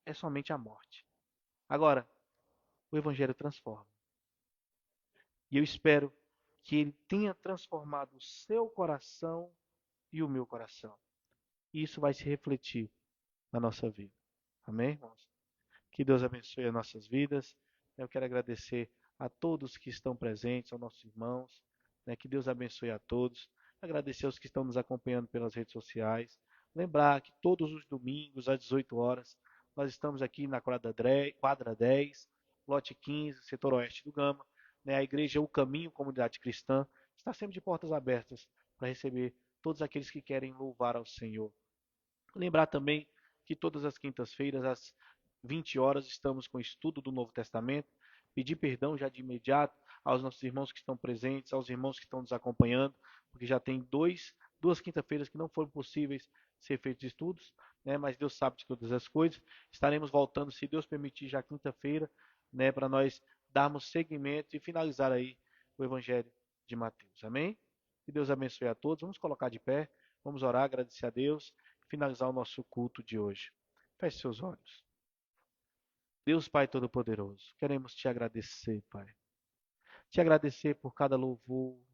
é somente a morte. Agora, o Evangelho transforma. E eu espero que ele tenha transformado o seu coração e o meu coração. E isso vai se refletir na nossa vida. Amém, irmãos? Que Deus abençoe as nossas vidas. Eu quero agradecer a todos que estão presentes, aos nossos irmãos. Que Deus abençoe a todos. Agradecer aos que estão nos acompanhando pelas redes sociais. Lembrar que todos os domingos, às 18 horas, nós estamos aqui na quadra 10, lote 15, setor oeste do Gama. A igreja O Caminho, comunidade cristã, está sempre de portas abertas para receber todos aqueles que querem louvar ao Senhor. Lembrar também que todas as quintas-feiras, às 20 horas, estamos com o estudo do Novo Testamento. Pedir perdão já de imediato aos nossos irmãos que estão presentes, aos irmãos que estão nos acompanhando, porque já tem duas quinta-feiras que não foram possíveis ser feitos estudos, mas Deus sabe de todas as coisas. Estaremos voltando, se Deus permitir, já quinta-feira, para nós darmos seguimento e finalizar aí o Evangelho de Mateus. Amém? Que Deus abençoe a todos. Vamos colocar de pé, vamos orar, agradecer a Deus, finalizar o nosso culto de hoje. Feche seus olhos. Deus Pai Todo-Poderoso, queremos te agradecer, Pai. Te agradecer por cada louvor,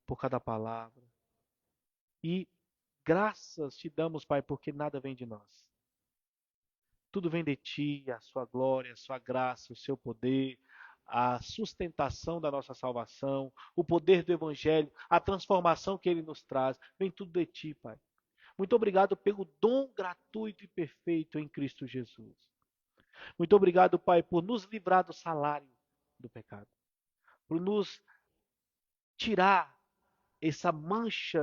por cada palavra. E graças te damos, Pai, porque nada vem de nós. Tudo vem de ti, a sua glória, a sua graça, o seu poder, a sustentação da nossa salvação, o poder do Evangelho, a transformação que ele nos traz. Vem tudo de ti, Pai. Muito obrigado pelo dom gratuito e perfeito em Cristo Jesus. Muito obrigado, Pai, por nos livrar do salário do pecado. Por nos tirar essa mancha,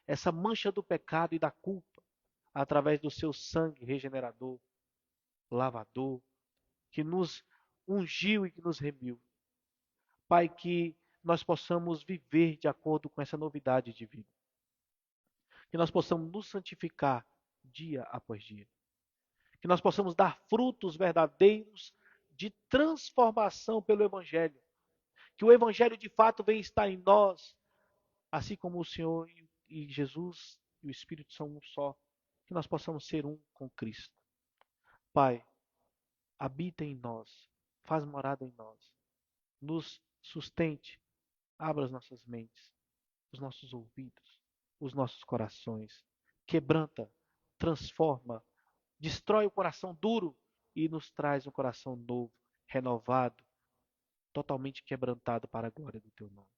essa mancha do pecado e da culpa, através do seu sangue regenerador, lavador, que nos ungiu e que nos remiu. Pai, que nós possamos viver de acordo com essa novidade de vida. Que nós possamos nos santificar dia após dia. Que nós possamos dar frutos verdadeiros de transformação pelo Evangelho. Que o Evangelho de fato venha estar em nós, assim como o Senhor e Jesus e o Espírito são um só. Que nós possamos ser um com Cristo. Pai, habita em nós, faz morada em nós. Nos Sustente, abra as nossas mentes, os nossos ouvidos, os nossos corações. Quebranta, transforma, destrói o coração duro e nos traz um coração novo, renovado, totalmente quebrantado para a glória do teu nome.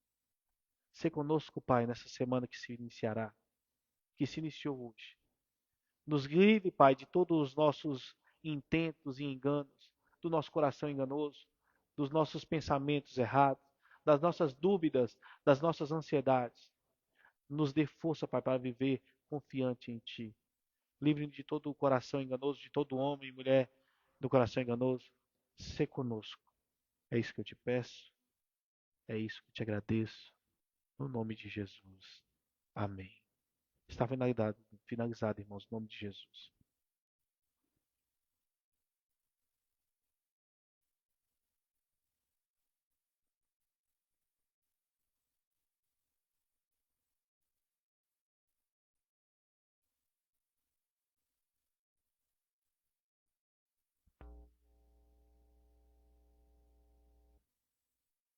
Sê conosco, Pai, nessa semana que se iniciará, que se iniciou hoje. Nos livre, Pai, de todos os nossos intentos e enganos, do nosso coração enganoso, dos nossos pensamentos errados, das nossas dúvidas, das nossas ansiedades. Nos dê força, Pai, para viver confiante em Ti. Livre-nos de todo o coração enganoso, de todo homem e mulher do coração enganoso. Sê conosco. É isso que eu te peço. É isso que eu te agradeço. No nome de Jesus. Amém. Está finalizado, irmãos, no nome de Jesus.